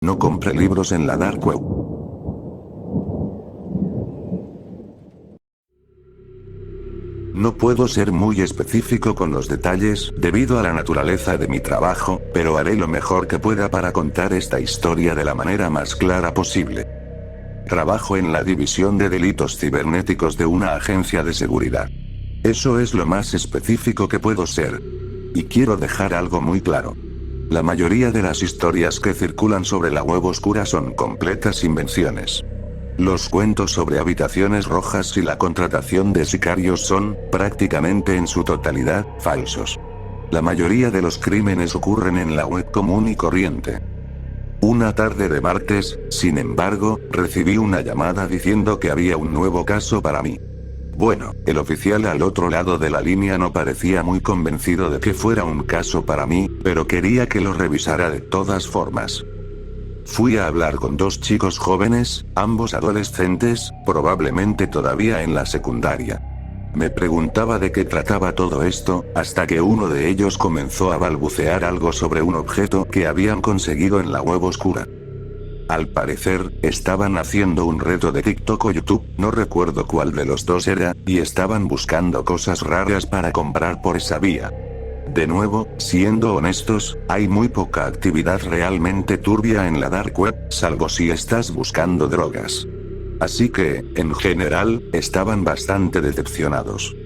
No compre libros en la dark web. No puedo ser muy específico con los detalles, debido a la naturaleza de mi trabajo, pero haré lo mejor que pueda para contar esta historia de la manera más clara posible. Trabajo en la división de delitos cibernéticos de una agencia de seguridad. Eso es lo más específico que puedo ser. Y quiero dejar algo muy claro. La mayoría de las historias que circulan sobre la web oscura son completas invenciones. Los cuentos sobre habitaciones rojas y la contratación de sicarios son, prácticamente en su totalidad, falsos. La mayoría de los crímenes ocurren en la web común y corriente. Una tarde de martes, sin embargo, recibí una llamada diciendo que había un nuevo caso para mí. Bueno, el oficial al otro lado de la línea no parecía muy convencido de que fuera un caso para mí, pero quería que lo revisara de todas formas. Fui a hablar con dos chicos jóvenes, ambos adolescentes, probablemente todavía en la secundaria. Me preguntaba de qué trataba todo esto, hasta que uno de ellos comenzó a balbucear algo sobre un objeto que habían conseguido en la web oscura. Al parecer, estaban haciendo un reto de TikTok o YouTube, no recuerdo cuál de los dos era, y estaban buscando cosas raras para comprar por esa vía. De nuevo, siendo honestos, hay muy poca actividad realmente turbia en la dark web, salvo si estás buscando drogas. Así que, en general, estaban bastante decepcionados.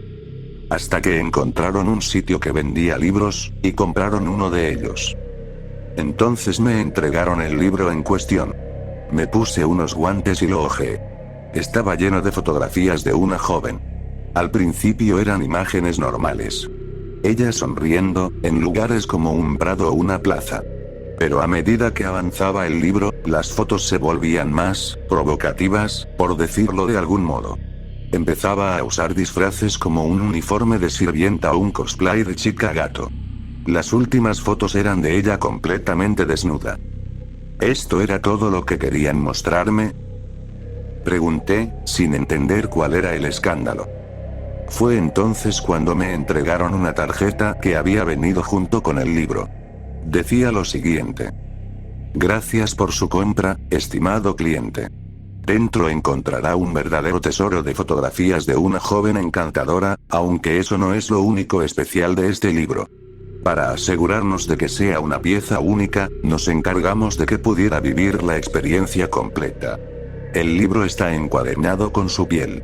Hasta que encontraron un sitio que vendía libros, y compraron uno de ellos. Entonces me entregaron el libro en cuestión. Me puse unos guantes y lo hojeé. Estaba lleno de fotografías de una joven. Al principio eran imágenes normales. Ella sonriendo, en lugares como un prado o una plaza. Pero a medida que avanzaba el libro, las fotos se volvían más provocativas, por decirlo de algún modo. Empezaba a usar disfraces como un uniforme de sirvienta o un cosplay de chica gato. Las últimas fotos eran de ella completamente desnuda. ¿Esto era todo lo que querían mostrarme? Pregunté, sin entender cuál era el escándalo. Fue entonces cuando me entregaron una tarjeta que había venido junto con el libro. Decía lo siguiente. Gracias por su compra, estimado cliente. Dentro encontrará un verdadero tesoro de fotografías de una joven encantadora, aunque eso no es lo único especial de este libro. Para asegurarnos de que sea una pieza única, nos encargamos de que pudiera vivir la experiencia completa. El libro está encuadernado con su piel.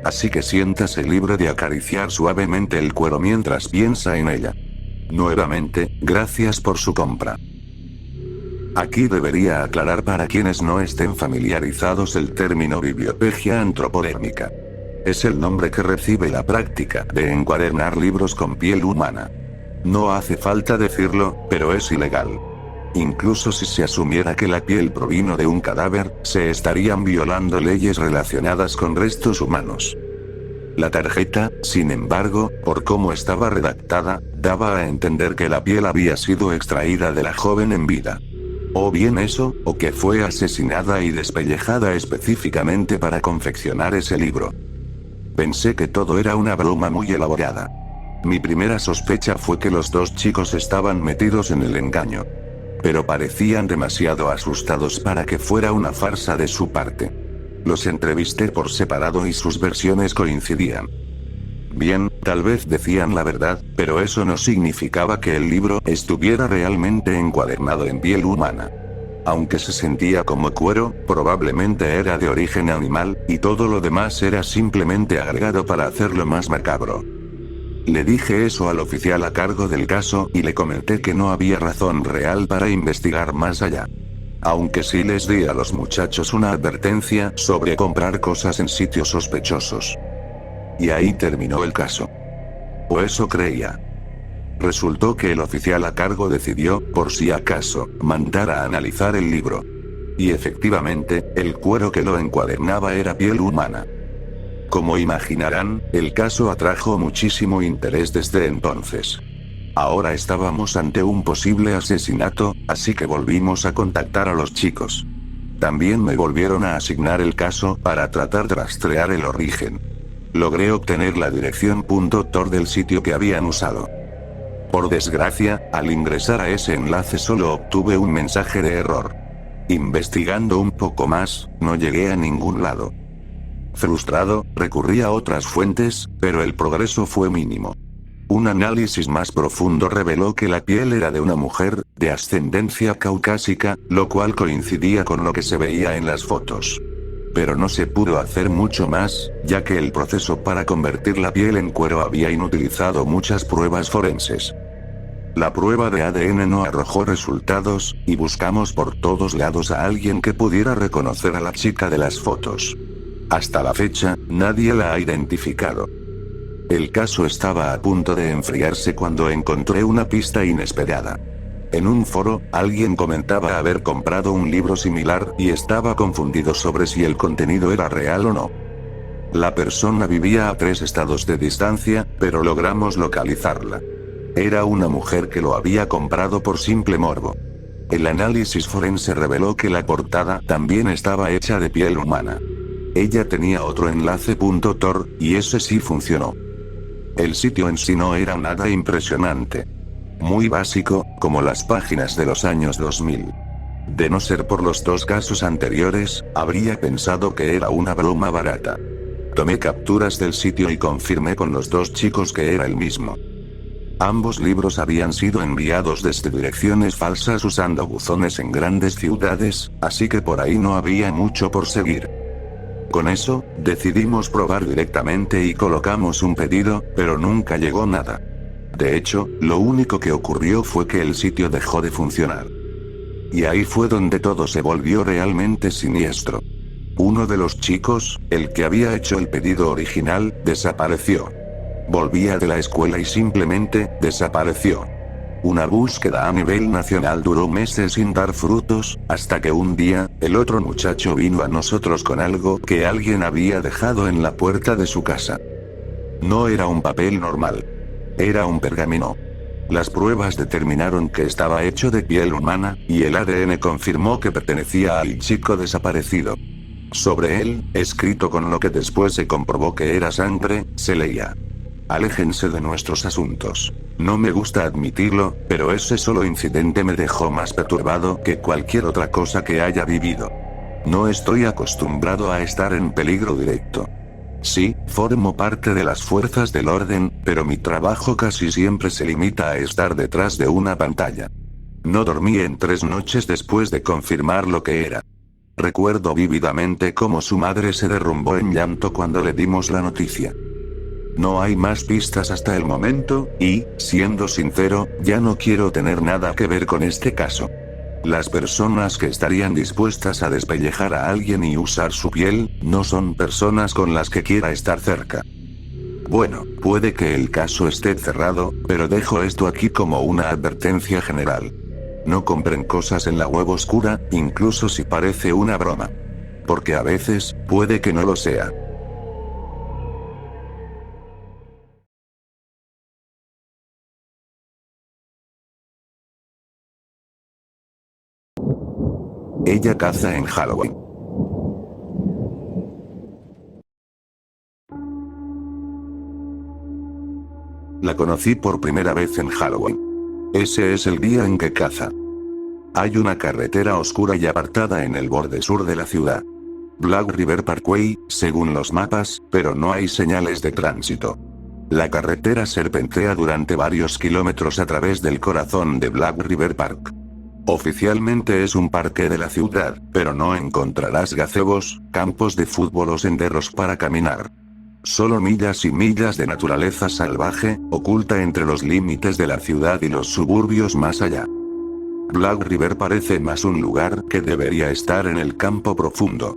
Así que siéntase libre de acariciar suavemente el cuero mientras piensa en ella. Nuevamente, gracias por su compra. Aquí debería aclarar para quienes no estén familiarizados el término bibliopegia antropodérmica. Es el nombre que recibe la práctica de encuadernar libros con piel humana. No hace falta decirlo, pero es ilegal. Incluso si se asumiera que la piel provino de un cadáver, se estarían violando leyes relacionadas con restos humanos. La tarjeta, sin embargo, por cómo estaba redactada, daba a entender que la piel había sido extraída de la joven en vida. O bien eso, o que fue asesinada y despellejada específicamente para confeccionar ese libro. Pensé que todo era una broma muy elaborada. Mi primera sospecha fue que los dos chicos estaban metidos en el engaño. Pero parecían demasiado asustados para que fuera una farsa de su parte. Los entrevisté por separado y sus versiones coincidían. Bien, tal vez decían la verdad, pero eso no significaba que el libro estuviera realmente encuadernado en piel humana. Aunque se sentía como cuero, probablemente era de origen animal, y todo lo demás era simplemente agregado para hacerlo más macabro. Le dije eso al oficial a cargo del caso y le comenté que no había razón real para investigar más allá. Aunque sí les di a los muchachos una advertencia sobre comprar cosas en sitios sospechosos. Y ahí terminó el caso. O eso creía. Resultó que el oficial a cargo decidió, por si acaso, mandar a analizar el libro. Y efectivamente, el cuero que lo encuadernaba era piel humana. Como imaginarán, el caso atrajo muchísimo interés desde entonces. Ahora estábamos ante un posible asesinato, así que volvimos a contactar a los chicos. También me volvieron a asignar el caso para tratar de rastrear el origen. Logré obtener la dirección .tor del sitio que habían usado. Por desgracia, al ingresar a ese enlace solo obtuve un mensaje de error. Investigando un poco más, no llegué a ningún lado. Frustrado, recurrí a otras fuentes, pero el progreso fue mínimo. Un análisis más profundo reveló que la piel era de una mujer, de ascendencia caucásica, lo cual coincidía con lo que se veía en las fotos. Pero no se pudo hacer mucho más, ya que el proceso para convertir la piel en cuero había inutilizado muchas pruebas forenses. La prueba de ADN no arrojó resultados, y buscamos por todos lados a alguien que pudiera reconocer a la chica de las fotos. Hasta la fecha, nadie la ha identificado. El caso estaba a punto de enfriarse cuando encontré una pista inesperada. En un foro, alguien comentaba haber comprado un libro similar y estaba confundido sobre si el contenido era real o no. La persona vivía a 3 estados de distancia, pero logramos localizarla. Era una mujer que lo había comprado por simple morbo. El análisis forense reveló que la portada también estaba hecha de piel humana. Ella tenía otro enlace .tor, y ese sí funcionó. El sitio en sí no era nada impresionante. Muy básico, como las páginas de los años 2000. De no ser por los 2 casos anteriores, habría pensado que era una broma barata. Tomé capturas del sitio y confirmé con los 2 chicos que era el mismo. Ambos libros habían sido enviados desde direcciones falsas usando buzones en grandes ciudades, así que por ahí no había mucho por seguir. Con eso, decidimos probar directamente y colocamos un pedido, pero nunca llegó nada. De hecho, lo único que ocurrió fue que el sitio dejó de funcionar. Y ahí fue donde todo se volvió realmente siniestro. Uno de los chicos, el que había hecho el pedido original, desapareció. Volvía de la escuela y simplemente, desapareció. Una búsqueda a nivel nacional duró meses sin dar frutos, hasta que un día, el otro muchacho vino a nosotros con algo que alguien había dejado en la puerta de su casa. No era un papel normal. Era un pergamino. Las pruebas determinaron que estaba hecho de piel humana, y el ADN confirmó que pertenecía al chico desaparecido. Sobre él, escrito con lo que después se comprobó que era sangre, se leía: aléjense de nuestros asuntos. No me gusta admitirlo, pero ese solo incidente me dejó más perturbado que cualquier otra cosa que haya vivido. No estoy acostumbrado a estar en peligro directo. Sí, formo parte de las fuerzas del orden, pero mi trabajo casi siempre se limita a estar detrás de una pantalla. No dormí en 3 noches después de confirmar lo que era. Recuerdo vívidamente cómo su madre se derrumbó en llanto cuando le dimos la noticia. No hay más pistas hasta el momento, y, siendo sincero, ya no quiero tener nada que ver con este caso. Las personas que estarían dispuestas a despellejar a alguien y usar su piel, no son personas con las que quiera estar cerca. Bueno, puede que el caso esté cerrado, pero dejo esto aquí como una advertencia general. No compren cosas en la web oscura, incluso si parece una broma. Porque a veces, puede que no lo sea. Ella caza en Halloween. La conocí por primera vez en Halloween. Ese es el día en que caza. Hay una carretera oscura y apartada en el borde sur de la ciudad. Black River Parkway, según los mapas, pero no hay señales de tránsito. La carretera serpentea durante varios kilómetros a través del corazón de Black River Park. Oficialmente es un parque de la ciudad, pero no encontrarás gazebos, campos de fútbol o senderos para caminar. Solo millas y millas de naturaleza salvaje, oculta entre los límites de la ciudad y los suburbios más allá. Black River parece más un lugar que debería estar en el campo profundo.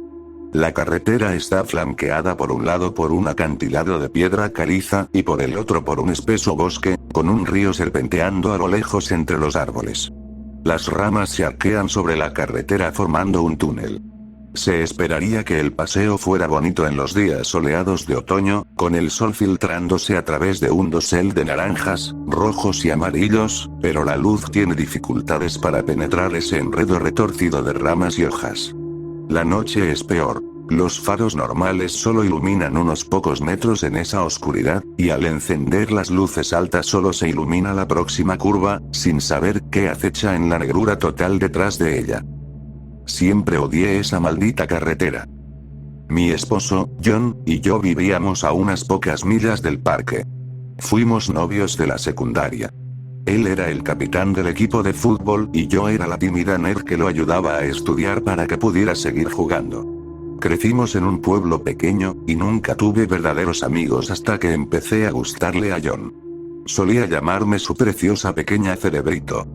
La carretera está flanqueada por un lado por un acantilado de piedra caliza y por el otro por un espeso bosque, con un río serpenteando a lo lejos entre los árboles. Las ramas se arquean sobre la carretera formando un túnel. Se esperaría que el paseo fuera bonito en los días soleados de otoño, con el sol filtrándose a través de un dosel de naranjas, rojos y amarillos, pero la luz tiene dificultades para penetrar ese enredo retorcido de ramas y hojas. La noche es peor. Los faros normales solo iluminan unos pocos metros en esa oscuridad, y al encender las luces altas solo se ilumina la próxima curva, sin saber qué acecha en la negrura total detrás de ella. Siempre odié esa maldita carretera. Mi esposo, John, y yo vivíamos a unas pocas millas del parque. Fuimos novios de la secundaria. Él era el capitán del equipo de fútbol y yo era la tímida nerd que lo ayudaba a estudiar para que pudiera seguir jugando. Crecimos en un pueblo pequeño, y nunca tuve verdaderos amigos hasta que empecé a gustarle a John. Solía llamarme su preciosa pequeña cerebrito.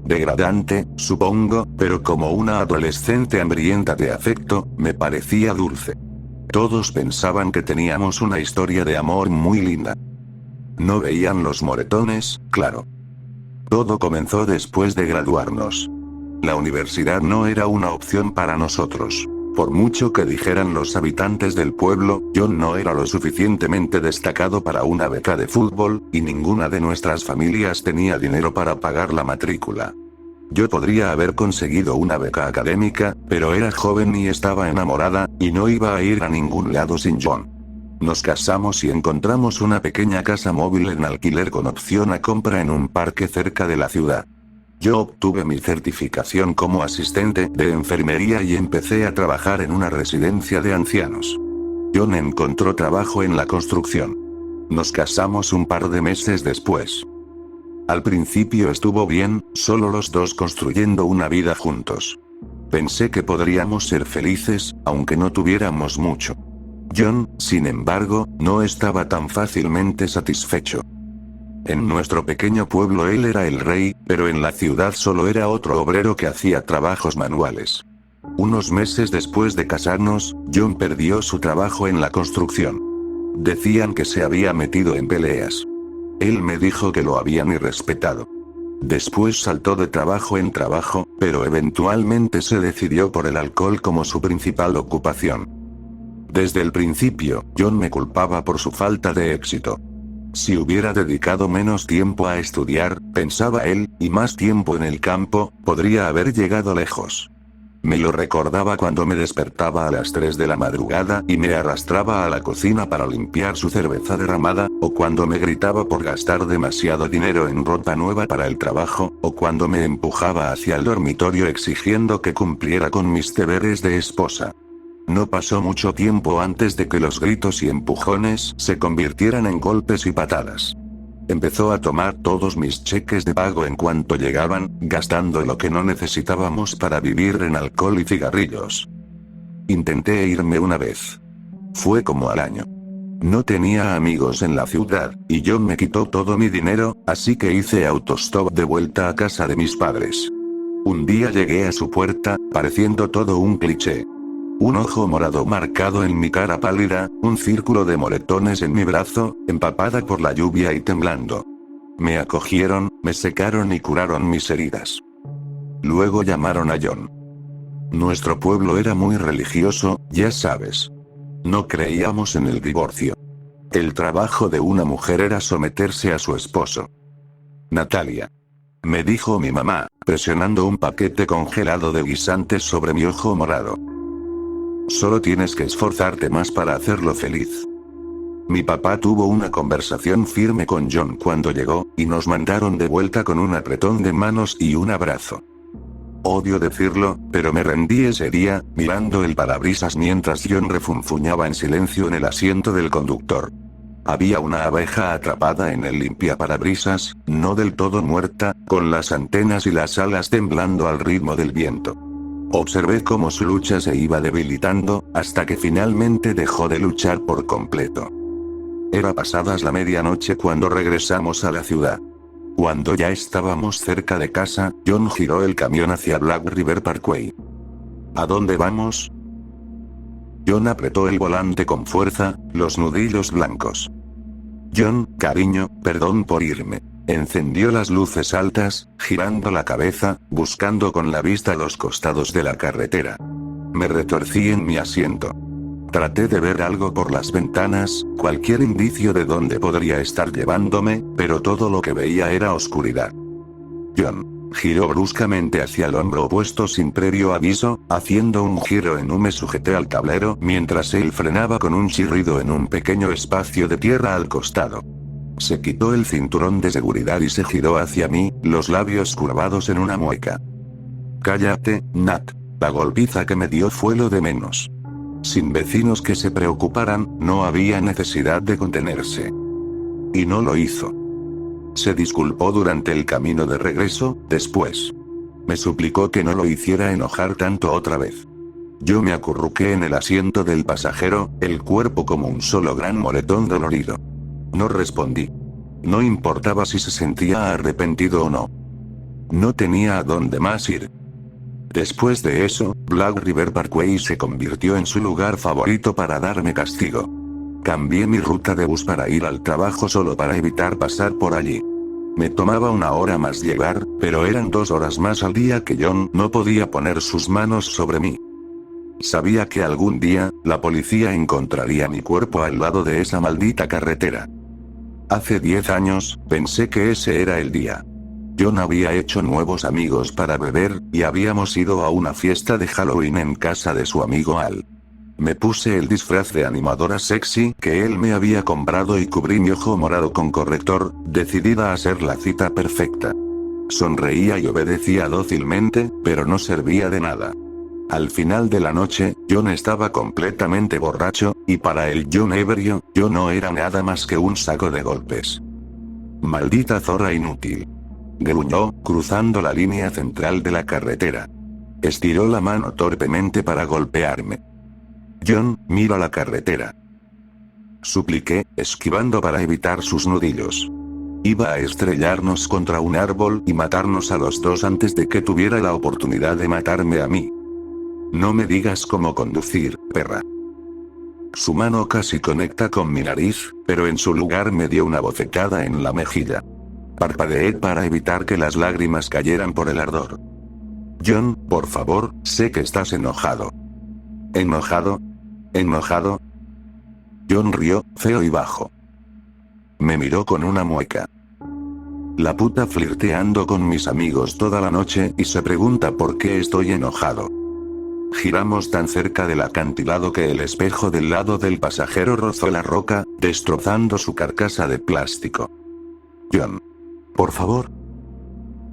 Degradante, supongo, pero como una adolescente hambrienta de afecto, me parecía dulce. Todos pensaban que teníamos una historia de amor muy linda. No veían los moretones, claro. Todo comenzó después de graduarnos. La universidad no era una opción para nosotros. Por mucho que dijeran los habitantes del pueblo, John no era lo suficientemente destacado para una beca de fútbol, y ninguna de nuestras familias tenía dinero para pagar la matrícula. Yo podría haber conseguido una beca académica, pero era joven y estaba enamorada, y no iba a ir a ningún lado sin John. Nos casamos y encontramos una pequeña casa móvil en alquiler con opción a compra en un parque cerca de la ciudad. Yo obtuve mi certificación como asistente de enfermería y empecé a trabajar en una residencia de ancianos. John encontró trabajo en la construcción. Nos casamos un par de meses después. Al principio estuvo bien, solo los dos construyendo una vida juntos. Pensé que podríamos ser felices, aunque no tuviéramos mucho. John, sin embargo, no estaba tan fácilmente satisfecho. En nuestro pequeño pueblo él era el rey, pero en la ciudad solo era otro obrero que hacía trabajos manuales. Unos meses después de casarnos, John perdió su trabajo en la construcción. Decían que se había metido en peleas. Él me dijo que lo habían irrespetado. Después saltó de trabajo en trabajo, pero eventualmente se decidió por el alcohol como su principal ocupación. Desde el principio, John me culpaba por su falta de éxito. Si hubiera dedicado menos tiempo a estudiar, pensaba él, y más tiempo en el campo, podría haber llegado lejos. Me lo recordaba cuando me despertaba a las 3 de la madrugada y me arrastraba a la cocina para limpiar su cerveza derramada, o cuando me gritaba por gastar demasiado dinero en ropa nueva para el trabajo, o cuando me empujaba hacia el dormitorio exigiendo que cumpliera con mis deberes de esposa. No pasó mucho tiempo antes de que los gritos y empujones se convirtieran en golpes y patadas. Empezó a tomar todos mis cheques de pago en cuanto llegaban, gastando lo que no necesitábamos para vivir en alcohol y cigarrillos. Intenté irme una vez. Fue como al año. No tenía amigos en la ciudad, y John me quitó todo mi dinero, así que hice autostop de vuelta a casa de mis padres. Un día llegué a su puerta, pareciendo todo un cliché. Un ojo morado marcado en mi cara pálida, un círculo de moretones en mi brazo, empapada por la lluvia y temblando. Me acogieron, me secaron y curaron mis heridas. Luego llamaron a John. Nuestro pueblo era muy religioso, ya sabes. No creíamos en el divorcio. El trabajo de una mujer era someterse a su esposo. Natalia. Me dijo mi mamá, presionando un paquete congelado de guisantes sobre mi ojo morado. Solo tienes que esforzarte más para hacerlo feliz. Mi papá tuvo una conversación firme con John cuando llegó, y nos mandaron de vuelta con un apretón de manos y un abrazo. Odio decirlo, pero me rendí ese día, mirando el parabrisas mientras John refunfuñaba en silencio en el asiento del conductor. Había una abeja atrapada en el limpiaparabrisas, no del todo muerta, con las antenas y las alas temblando al ritmo del viento. Observé cómo su lucha se iba debilitando, hasta que finalmente dejó de luchar por completo. Era pasadas la medianoche cuando regresamos a la ciudad. Cuando ya estábamos cerca de casa, John giró el camión hacia Black River Parkway. ¿A dónde vamos? John apretó el volante con fuerza, los nudillos blancos. John, cariño, perdón por irme. Encendió las luces altas, girando la cabeza, buscando con la vista los costados de la carretera. Me retorcí en mi asiento. Traté de ver algo por las ventanas, cualquier indicio de dónde podría estar llevándome, pero todo lo que veía era oscuridad. John giró bruscamente hacia el hombro opuesto sin previo aviso, haciendo un giro en U. Me sujeté al tablero mientras él frenaba con un chirrido en un pequeño espacio de tierra al costado. Se quitó el cinturón de seguridad y se giró hacia mí, los labios curvados en una mueca. Cállate, Nat. La golpiza que me dio fue lo de menos. Sin vecinos que se preocuparan, no había necesidad de contenerse. Y no lo hizo. Se disculpó durante el camino de regreso, después. Me suplicó que no lo hiciera enojar tanto otra vez. Yo me acurruqué en el asiento del pasajero, el cuerpo como un solo gran moretón dolorido. No respondí. No importaba si se sentía arrepentido o no. No tenía a dónde más ir. Después de eso, Black River Parkway se convirtió en su lugar favorito para darme castigo. Cambié mi ruta de bus para ir al trabajo solo para evitar pasar por allí. Me tomaba 1 hora más llegar, pero eran 2 horas más al día que John no podía poner sus manos sobre mí. Sabía que algún día, la policía encontraría mi cuerpo al lado de esa maldita carretera. Hace 10 años, pensé que ese era el día. John había hecho nuevos amigos para beber, y habíamos ido a una fiesta de Halloween en casa de su amigo Al. Me puse el disfraz de animadora sexy que él me había comprado y cubrí mi ojo morado con corrector, decidida a ser la cita perfecta. Sonreía y obedecía dócilmente, pero no servía de nada. Al final de la noche, John estaba completamente borracho, y para el John ebrio, yo no era nada más que un saco de golpes. Maldita zorra inútil. Gruñó, cruzando la línea central de la carretera. Estiró la mano torpemente para golpearme. John, mira la carretera. Supliqué, esquivando para evitar sus nudillos. Iba a estrellarnos contra un árbol y matarnos a los dos antes de que tuviera la oportunidad de matarme a mí. No me digas cómo conducir, perra. Su mano casi conecta con mi nariz, pero en su lugar me dio una bofetada en la mejilla. Parpadeé para evitar que las lágrimas cayeran por el ardor. John, por favor, sé que estás enojado. ¿Enojado? ¿Enojado? John rió, feo y bajo. Me miró con una mueca. La puta flirteando con mis amigos toda la noche y se pregunta por qué estoy enojado. Giramos tan cerca del acantilado que el espejo del lado del pasajero rozó la roca, destrozando su carcasa de plástico. John. Por favor.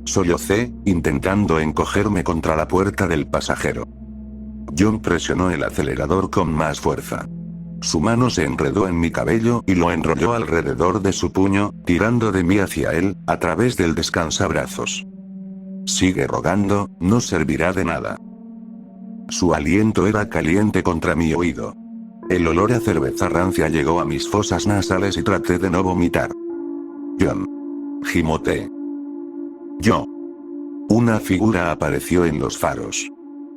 Sollocé, intentando encogerme contra la puerta del pasajero. John presionó el acelerador con más fuerza. Su mano se enredó en mi cabello y lo enrolló alrededor de su puño, tirando de mí hacia él, a través del descansabrazos. Sigue rogando, no servirá de nada. Su aliento era caliente contra mi oído. El olor a cerveza rancia llegó a mis fosas nasales y traté de no vomitar. John. Gimoteé. Yo. Una figura apareció en los faros.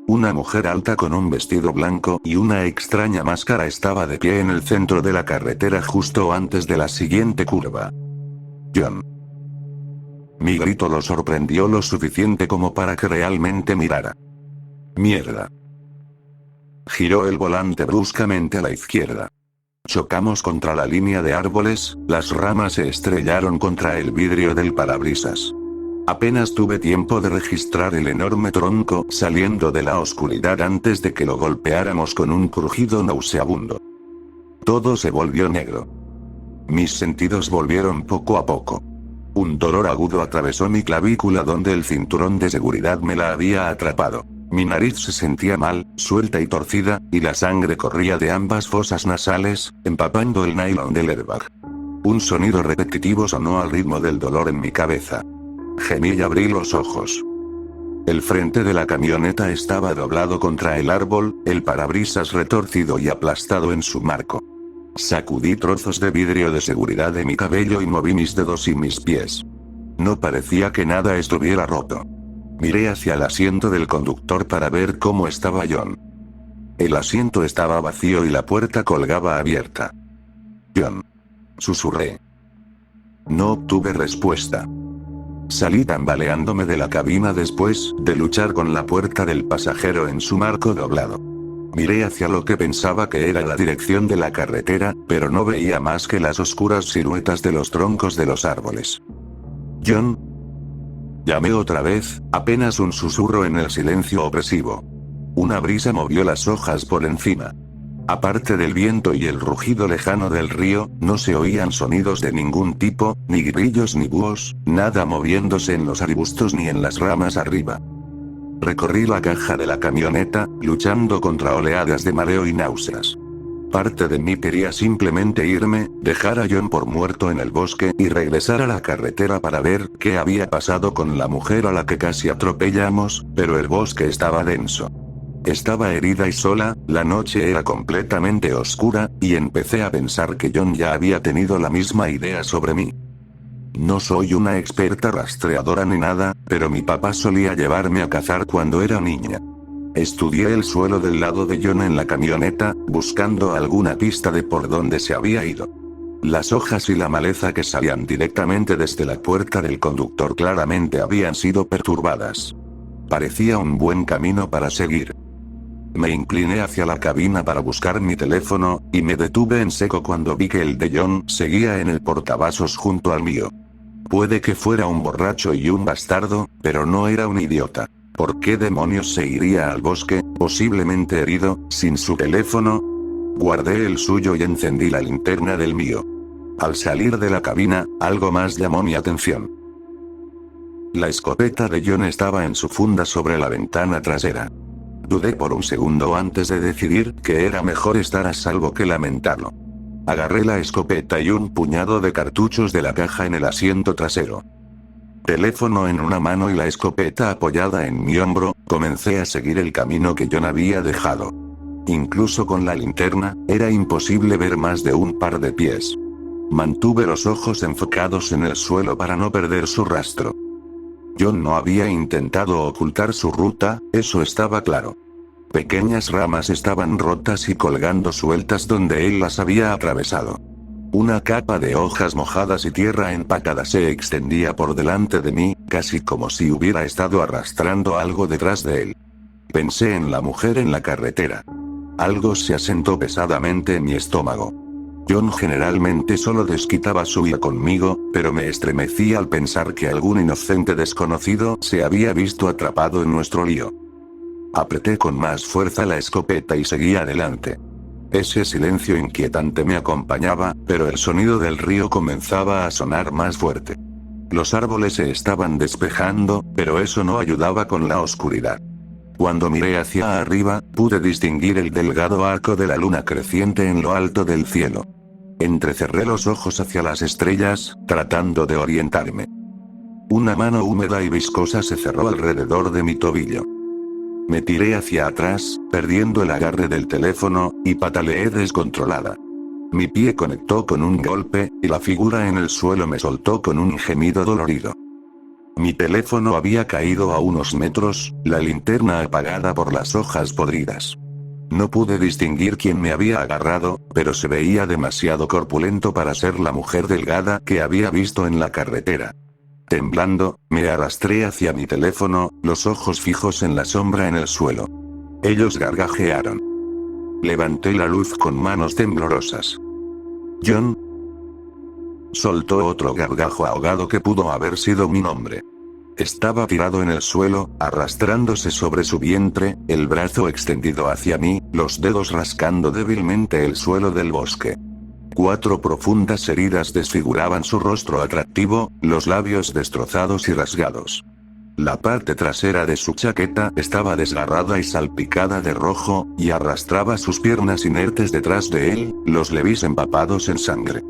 Una mujer alta con un vestido blanco y una extraña máscara estaba de pie en el centro de la carretera justo antes de la siguiente curva. John. Mi grito lo sorprendió lo suficiente como para que realmente mirara. Mierda. Giró el volante bruscamente a la izquierda. Chocamos contra la línea de árboles, las ramas se estrellaron contra el vidrio del parabrisas. Apenas tuve tiempo de registrar el enorme tronco saliendo de la oscuridad antes de que lo golpeáramos con un crujido nauseabundo. Todo se volvió negro. Mis sentidos volvieron poco a poco. Un dolor agudo atravesó mi clavícula donde el cinturón de seguridad me la había atrapado. Mi nariz se sentía mal, suelta y torcida, y la sangre corría de ambas fosas nasales, empapando el nylon del airbag. Un sonido repetitivo sonó al ritmo del dolor en mi cabeza. Gemí y abrí los ojos. El frente de la camioneta estaba doblado contra el árbol, el parabrisas retorcido y aplastado en su marco. Sacudí trozos de vidrio de seguridad de mi cabello y moví mis dedos y mis pies. No parecía que nada estuviera roto. Miré hacia el asiento del conductor para ver cómo estaba John. El asiento estaba vacío y la puerta colgaba abierta. John. Susurré. No obtuve respuesta. Salí tambaleándome de la cabina después de luchar con la puerta del pasajero en su marco doblado. Miré hacia lo que pensaba que era la dirección de la carretera, pero no veía más que las oscuras siluetas de los troncos de los árboles. John. Llamé otra vez, apenas un susurro en el silencio opresivo. Una brisa movió las hojas por encima. Aparte del viento y el rugido lejano del río, no se oían sonidos de ningún tipo, ni grillos ni búhos, nada moviéndose en los arbustos ni en las ramas arriba. Recorrí la caja de la camioneta, luchando contra oleadas de mareo y náuseas. Parte de mí quería simplemente irme, dejar a John por muerto en el bosque y regresar a la carretera para ver qué había pasado con la mujer a la que casi atropellamos, pero el bosque estaba denso. Estaba herida y sola, la noche era completamente oscura, y empecé a pensar que John ya había tenido la misma idea sobre mí. No soy una experta rastreadora ni nada, pero mi papá solía llevarme a cazar cuando era niña. Estudié el suelo del lado de John en la camioneta, buscando alguna pista de por dónde se había ido. Las hojas y la maleza que salían directamente desde la puerta del conductor claramente habían sido perturbadas. Parecía un buen camino para seguir. Me incliné hacia la cabina para buscar mi teléfono, y me detuve en seco cuando vi que el de John seguía en el portavasos junto al mío. Puede que fuera un borracho y un bastardo, pero no era un idiota. ¿Por qué demonios se iría al bosque, posiblemente herido, sin su teléfono? Guardé el suyo y encendí la linterna del mío. Al salir de la cabina, algo más llamó mi atención. La escopeta de John estaba en su funda sobre la ventana trasera. Dudé por un segundo antes de decidir que era mejor estar a salvo que lamentarlo. Agarré la escopeta y un puñado de cartuchos de la caja en el asiento trasero. Teléfono en una mano y la escopeta apoyada en mi hombro, comencé a seguir el camino que John había dejado. Incluso con la linterna, era imposible ver más de un par de pies. Mantuve los ojos enfocados en el suelo para no perder su rastro. John no había intentado ocultar su ruta, eso estaba claro. Pequeñas ramas estaban rotas y colgando sueltas donde él las había atravesado. Una capa de hojas mojadas y tierra empacada se extendía por delante de mí, casi como si hubiera estado arrastrando algo detrás de él. Pensé en la mujer en la carretera. Algo se asentó pesadamente en mi estómago. John generalmente solo desquitaba su ira conmigo, pero me estremecí al pensar que algún inocente desconocido se había visto atrapado en nuestro lío. Apreté con más fuerza la escopeta y seguí adelante. Ese silencio inquietante me acompañaba, pero el sonido del río comenzaba a sonar más fuerte. Los árboles se estaban despejando, pero eso no ayudaba con la oscuridad. Cuando miré hacia arriba, pude distinguir el delgado arco de la luna creciente en lo alto del cielo. Entrecerré los ojos hacia las estrellas, tratando de orientarme. Una mano húmeda y viscosa se cerró alrededor de mi tobillo. Me tiré hacia atrás, perdiendo el agarre del teléfono, y pataleé descontrolada. Mi pie conectó con un golpe, y la figura en el suelo me soltó con un gemido dolorido. Mi teléfono había caído a unos metros, la linterna apagada por las hojas podridas. No pude distinguir quién me había agarrado, pero se veía demasiado corpulento para ser la mujer delgada que había visto en la carretera. Temblando, me arrastré hacia mi teléfono, los ojos fijos en la sombra en el suelo. Ellos gargajearon. Levanté la luz con manos temblorosas. John. Soltó otro gargajo ahogado que pudo haber sido mi nombre. Estaba tirado en el suelo, arrastrándose sobre su vientre, el brazo extendido hacia mí, los dedos rascando débilmente el suelo del bosque. 4 profundas heridas desfiguraban su rostro atractivo, los labios destrozados y rasgados. La parte trasera de su chaqueta estaba desgarrada y salpicada de rojo, y arrastraba sus piernas inertes detrás de él, los levis empapados en sangre.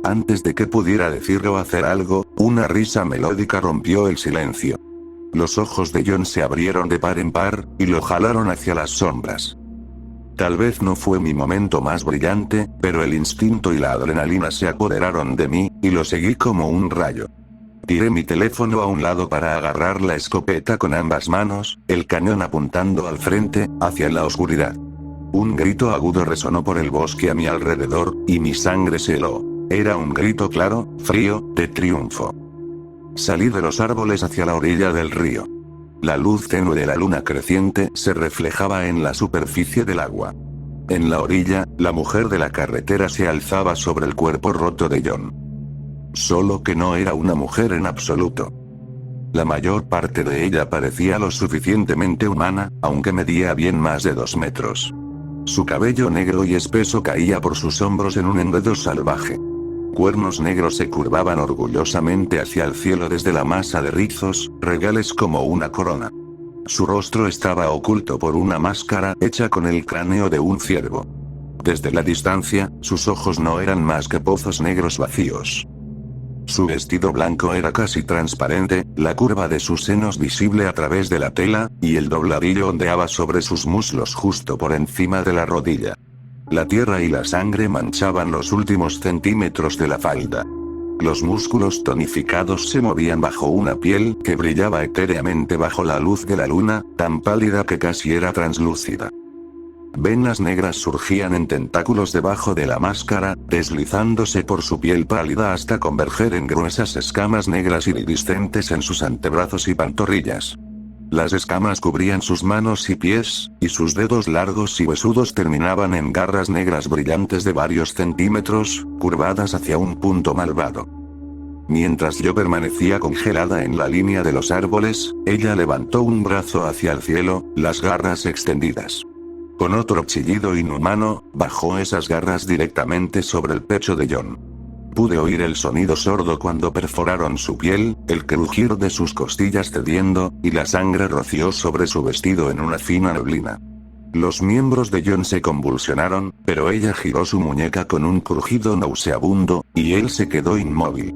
Antes de que pudiera decir o hacer algo, una risa melódica rompió el silencio. Los ojos de John se abrieron de par en par, y lo jalaron hacia las sombras. Tal vez no fue mi momento más brillante, pero el instinto y la adrenalina se apoderaron de mí, y lo seguí como un rayo. Tiré mi teléfono a un lado para agarrar la escopeta con ambas manos, el cañón apuntando al frente, hacia la oscuridad. Un grito agudo resonó por el bosque a mi alrededor, y mi sangre se heló. Era un grito claro, frío, de triunfo. Salí de los árboles hacia la orilla del río. La luz tenue de la luna creciente se reflejaba en la superficie del agua. En la orilla, la mujer de la carretera se alzaba sobre el cuerpo roto de John. Solo que no era una mujer en absoluto. La mayor parte de ella parecía lo suficientemente humana, aunque medía bien más de 2 metros. Su cabello negro y espeso caía por sus hombros en un enredo salvaje. Cuernos negros se curvaban orgullosamente hacia el cielo desde la masa de rizos, regales como una corona. Su rostro estaba oculto por una máscara hecha con el cráneo de un ciervo. Desde la distancia, sus ojos no eran más que pozos negros vacíos. Su vestido blanco era casi transparente, la curva de sus senos visible a través de la tela, y el dobladillo ondeaba sobre sus muslos justo por encima de la rodilla. La tierra y la sangre manchaban los últimos centímetros de la falda. Los músculos tonificados se movían bajo una piel que brillaba etéreamente bajo la luz de la luna, tan pálida que casi era translúcida. Venas negras surgían en tentáculos debajo de la máscara, deslizándose por su piel pálida hasta converger en gruesas escamas negras iridiscentes en sus antebrazos y pantorrillas. Las escamas cubrían sus manos y pies, y sus dedos largos y huesudos terminaban en garras negras brillantes de varios centímetros, curvadas hacia un punto malvado. Mientras yo permanecía congelada en la línea de los árboles, ella levantó un brazo hacia el cielo, las garras extendidas. Con otro chillido inhumano, bajó esas garras directamente sobre el pecho de John. Pude oír el sonido sordo cuando perforaron su piel, el crujir de sus costillas cediendo, y la sangre roció sobre su vestido en una fina neblina. Los miembros de John se convulsionaron, pero ella giró su muñeca con un crujido nauseabundo, y él se quedó inmóvil.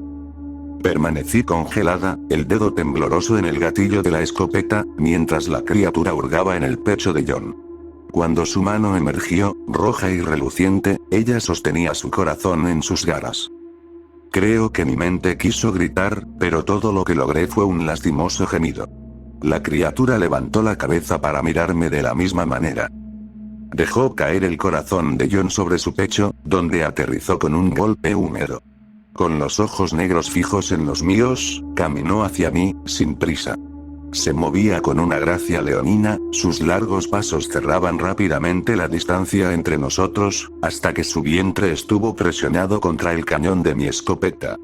Permanecí congelada, el dedo tembloroso en el gatillo de la escopeta, mientras la criatura hurgaba en el pecho de John. Cuando su mano emergió, roja y reluciente, ella sostenía su corazón en sus garras. Creo que mi mente quiso gritar, pero todo lo que logré fue un lastimoso gemido. La criatura levantó la cabeza para mirarme de la misma manera. Dejó caer el corazón de John sobre su pecho, donde aterrizó con un golpe húmedo. Con los ojos negros fijos en los míos, caminó hacia mí, sin prisa. Se movía con una gracia leonina, sus largos pasos cerraban rápidamente la distancia entre nosotros, hasta que su vientre estuvo presionado contra el cañón de mi escopeta.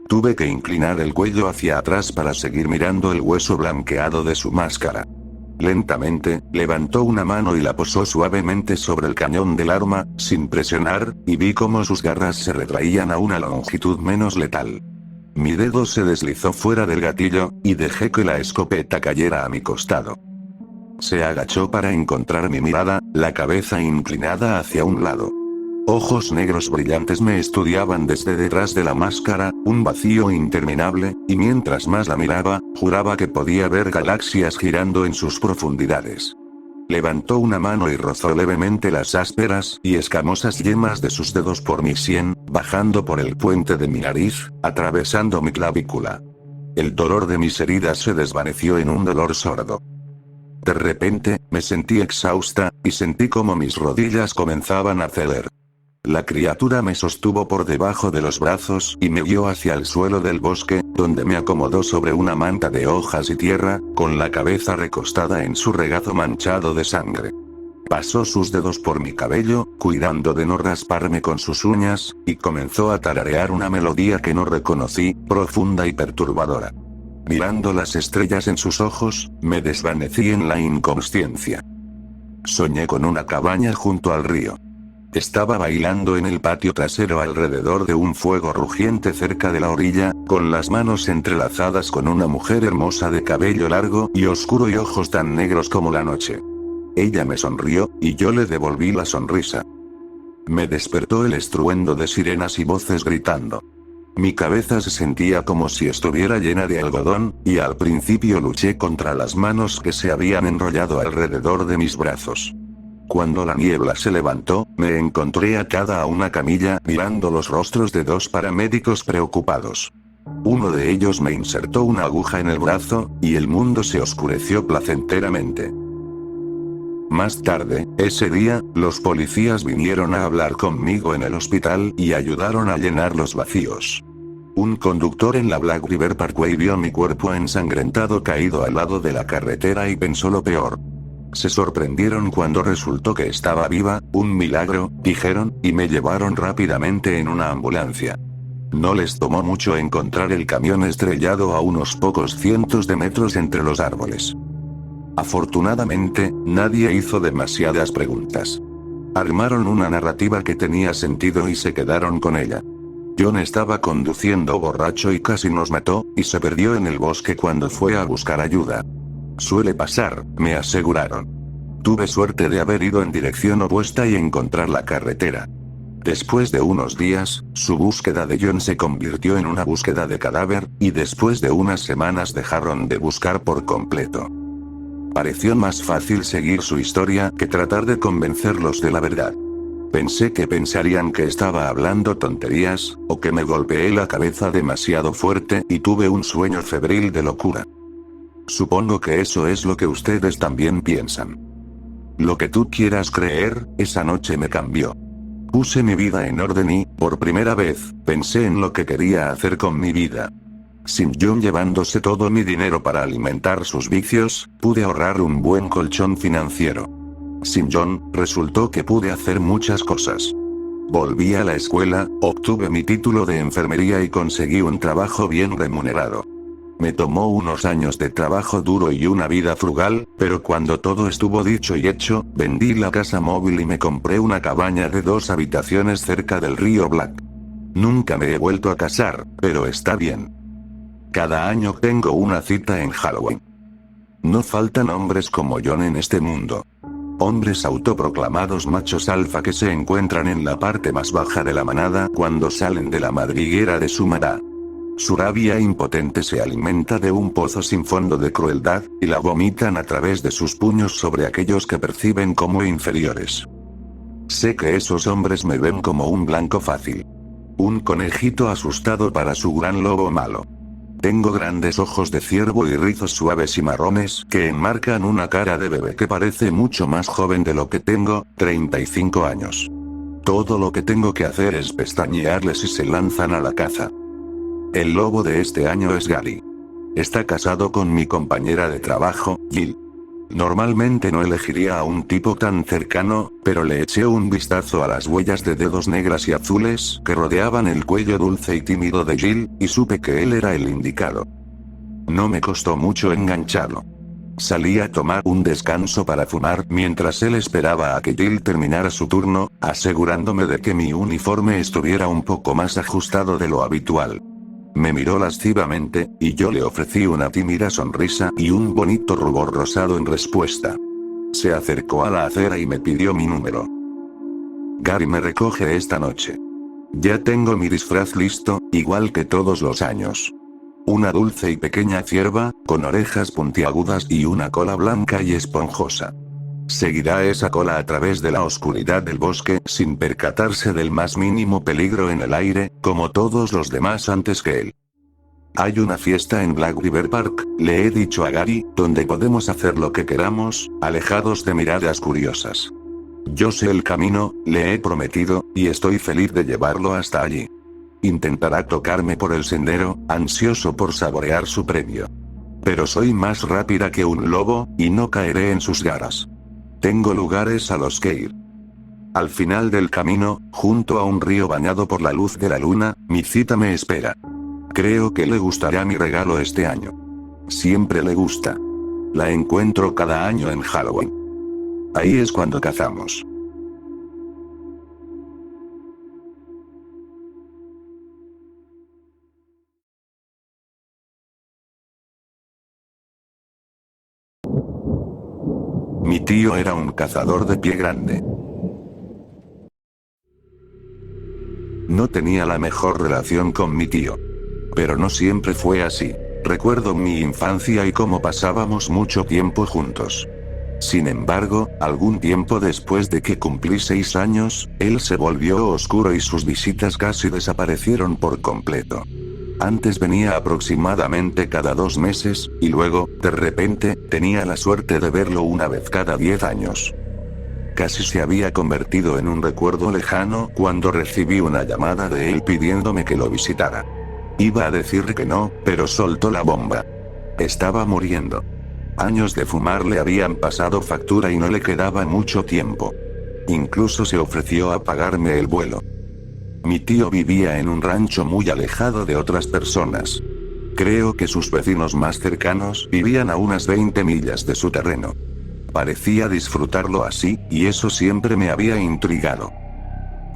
Tuve que inclinar el cuello hacia atrás para seguir mirando el hueso blanqueado de su máscara. Lentamente, levantó una mano y la posó suavemente sobre el cañón del arma, sin presionar, y vi cómo sus garras se retraían a una longitud menos letal. Mi dedo se deslizó fuera del gatillo, y dejé que la escopeta cayera a mi costado. Se agachó para encontrar mi mirada, la cabeza inclinada hacia un lado. Ojos negros brillantes me estudiaban desde detrás de la máscara, un vacío interminable, y mientras más la miraba, juraba que podía ver galaxias girando en sus profundidades. Levantó una mano y rozó levemente las ásperas y escamosas yemas de sus dedos por mi sien, bajando por el puente de mi nariz, atravesando mi clavícula. El dolor de mis heridas se desvaneció en un dolor sordo. De repente, me sentí exhausta, y sentí como mis rodillas comenzaban a ceder. La criatura me sostuvo por debajo de los brazos y me guió hacia el suelo del bosque, donde me acomodó sobre una manta de hojas y tierra, con la cabeza recostada en su regazo manchado de sangre. Pasó sus dedos por mi cabello, cuidando de no rasparme con sus uñas, y comenzó a tararear una melodía que no reconocí, profunda y perturbadora. Mirando las estrellas en sus ojos, me desvanecí en la inconsciencia. Soñé con una cabaña junto al río. Estaba bailando en el patio trasero alrededor de un fuego rugiente cerca de la orilla, con las manos entrelazadas con una mujer hermosa de cabello largo y oscuro y ojos tan negros como la noche. Ella me sonrió, y yo le devolví la sonrisa. Me despertó el estruendo de sirenas y voces gritando. Mi cabeza se sentía como si estuviera llena de algodón, y al principio luché contra las manos que se habían enrollado alrededor de mis brazos. Cuando la niebla se levantó, me encontré atada a una camilla mirando los rostros de dos paramédicos preocupados. Uno de ellos me insertó una aguja en el brazo, y el mundo se oscureció placenteramente. Más tarde, ese día, los policías vinieron a hablar conmigo en el hospital y ayudaron a llenar los vacíos. Un conductor en la Black River Parkway vio mi cuerpo ensangrentado caído al lado de la carretera y pensó lo peor. Se sorprendieron cuando resultó que estaba viva, un milagro, dijeron, y me llevaron rápidamente en una ambulancia. No les tomó mucho encontrar el camión estrellado a unos pocos cientos de metros entre los árboles. Afortunadamente, nadie hizo demasiadas preguntas. Armaron una narrativa que tenía sentido y se quedaron con ella. John estaba conduciendo borracho y casi nos mató, y se perdió en el bosque cuando fue a buscar ayuda. Suele pasar, me aseguraron. Tuve suerte de haber ido en dirección opuesta y encontrar la carretera. Después de unos días, su búsqueda de John se convirtió en una búsqueda de cadáver, y después de unas semanas dejaron de buscar por completo. Pareció más fácil seguir su historia que tratar de convencerlos de la verdad. Pensé que pensarían que estaba hablando tonterías, o que me golpeé la cabeza demasiado fuerte y tuve un sueño febril de locura. Supongo que eso es lo que ustedes también piensan. Lo que tú quieras creer, esa noche me cambió. Puse mi vida en orden y, por primera vez, pensé en lo que quería hacer con mi vida. Sin John llevándose todo mi dinero para alimentar sus vicios, pude ahorrar un buen colchón financiero. Sin John, resultó que pude hacer muchas cosas. Volví a la escuela, obtuve mi título de enfermería y conseguí un trabajo bien remunerado. Me tomó unos años de trabajo duro y una vida frugal, pero cuando todo estuvo dicho y hecho, vendí la casa móvil y me compré una cabaña de 2 habitaciones cerca del río Black. Nunca me he vuelto a casar, pero está bien. Cada año tengo una cita en Halloween. No faltan hombres como John en este mundo. Hombres autoproclamados machos alfa que se encuentran en la parte más baja de la manada cuando salen de la madriguera de su mamá. Su rabia impotente se alimenta de un pozo sin fondo de crueldad, y la vomitan a través de sus puños sobre aquellos que perciben como inferiores. Sé que esos hombres me ven como un blanco fácil. Un conejito asustado para su gran lobo malo. Tengo grandes ojos de ciervo y rizos suaves y marrones que enmarcan una cara de bebé que parece mucho más joven de lo que tengo, 35 años. Todo lo que tengo que hacer es pestañearles y se lanzan a la caza. El lobo de este año es Gary. Está casado con mi compañera de trabajo, Jill. Normalmente no elegiría a un tipo tan cercano, pero le eché un vistazo a las huellas de dedos negras y azules que rodeaban el cuello dulce y tímido de Jill, y supe que él era el indicado. No me costó mucho engancharlo. Salí a tomar un descanso para fumar mientras él esperaba a que Jill terminara su turno, asegurándome de que mi uniforme estuviera un poco más ajustado de lo habitual. Me miró lascivamente, y yo le ofrecí una tímida sonrisa y un bonito rubor rosado en respuesta. Se acercó a la acera y me pidió mi número. Gary me recoge esta noche. Ya tengo mi disfraz listo, igual que todos los años. Una dulce y pequeña cierva, con orejas puntiagudas y una cola blanca y esponjosa. Seguirá esa cola a través de la oscuridad del bosque sin percatarse del más mínimo peligro en el aire, como todos los demás antes que él. Hay una fiesta en Black River Park, le he dicho a Gary, donde podemos hacer lo que queramos, alejados de miradas curiosas. Yo sé el camino, le he prometido, y estoy feliz de llevarlo hasta allí. Intentará tocarme por el sendero, ansioso por saborear su premio. Pero soy más rápida que un lobo, y no caeré en sus garras. Tengo lugares a los que ir. Al final del camino, junto a un río bañado por la luz de la luna, mi cita me espera. Creo que le gustará mi regalo este año. Siempre le gusta. La encuentro cada año en Halloween. Ahí es cuando cazamos. Mi tío era un cazador de pie grande. No tenía la mejor relación con mi tío. Pero no siempre fue así. Recuerdo mi infancia y cómo pasábamos mucho tiempo juntos. Sin embargo, algún tiempo después de que cumplí 6 años, él se volvió oscuro y sus visitas casi desaparecieron por completo. Antes venía aproximadamente cada 2 meses, y luego, de repente, tenía la suerte de verlo una vez cada 10 años. Casi se había convertido en un recuerdo lejano cuando recibí una llamada de él pidiéndome que lo visitara. Iba a decir que no, pero soltó la bomba. Estaba muriendo. Años de fumar le habían pasado factura y no le quedaba mucho tiempo. Incluso se ofreció a pagarme el vuelo. Mi tío vivía en un rancho muy alejado de otras personas. Creo que sus vecinos más cercanos vivían a unas 20 millas de su terreno. Parecía disfrutarlo así, y eso siempre me había intrigado.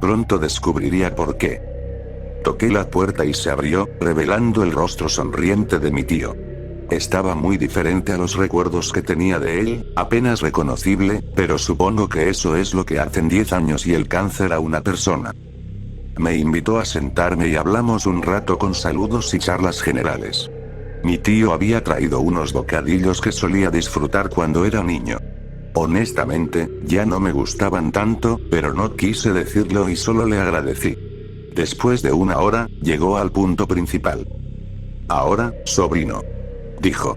Pronto descubriría por qué. Toqué la puerta y se abrió, revelando el rostro sonriente de mi tío. Estaba muy diferente a los recuerdos que tenía de él, apenas reconocible, pero supongo que eso es lo que hacen 10 años y el cáncer a una persona. Me invitó a sentarme y hablamos un rato con saludos y charlas generales. Mi tío había traído unos bocadillos que solía disfrutar cuando era niño. Honestamente, ya no me gustaban tanto, pero no quise decirlo y solo le agradecí. Después de una hora, llegó al punto principal. Ahora, sobrino, dijo.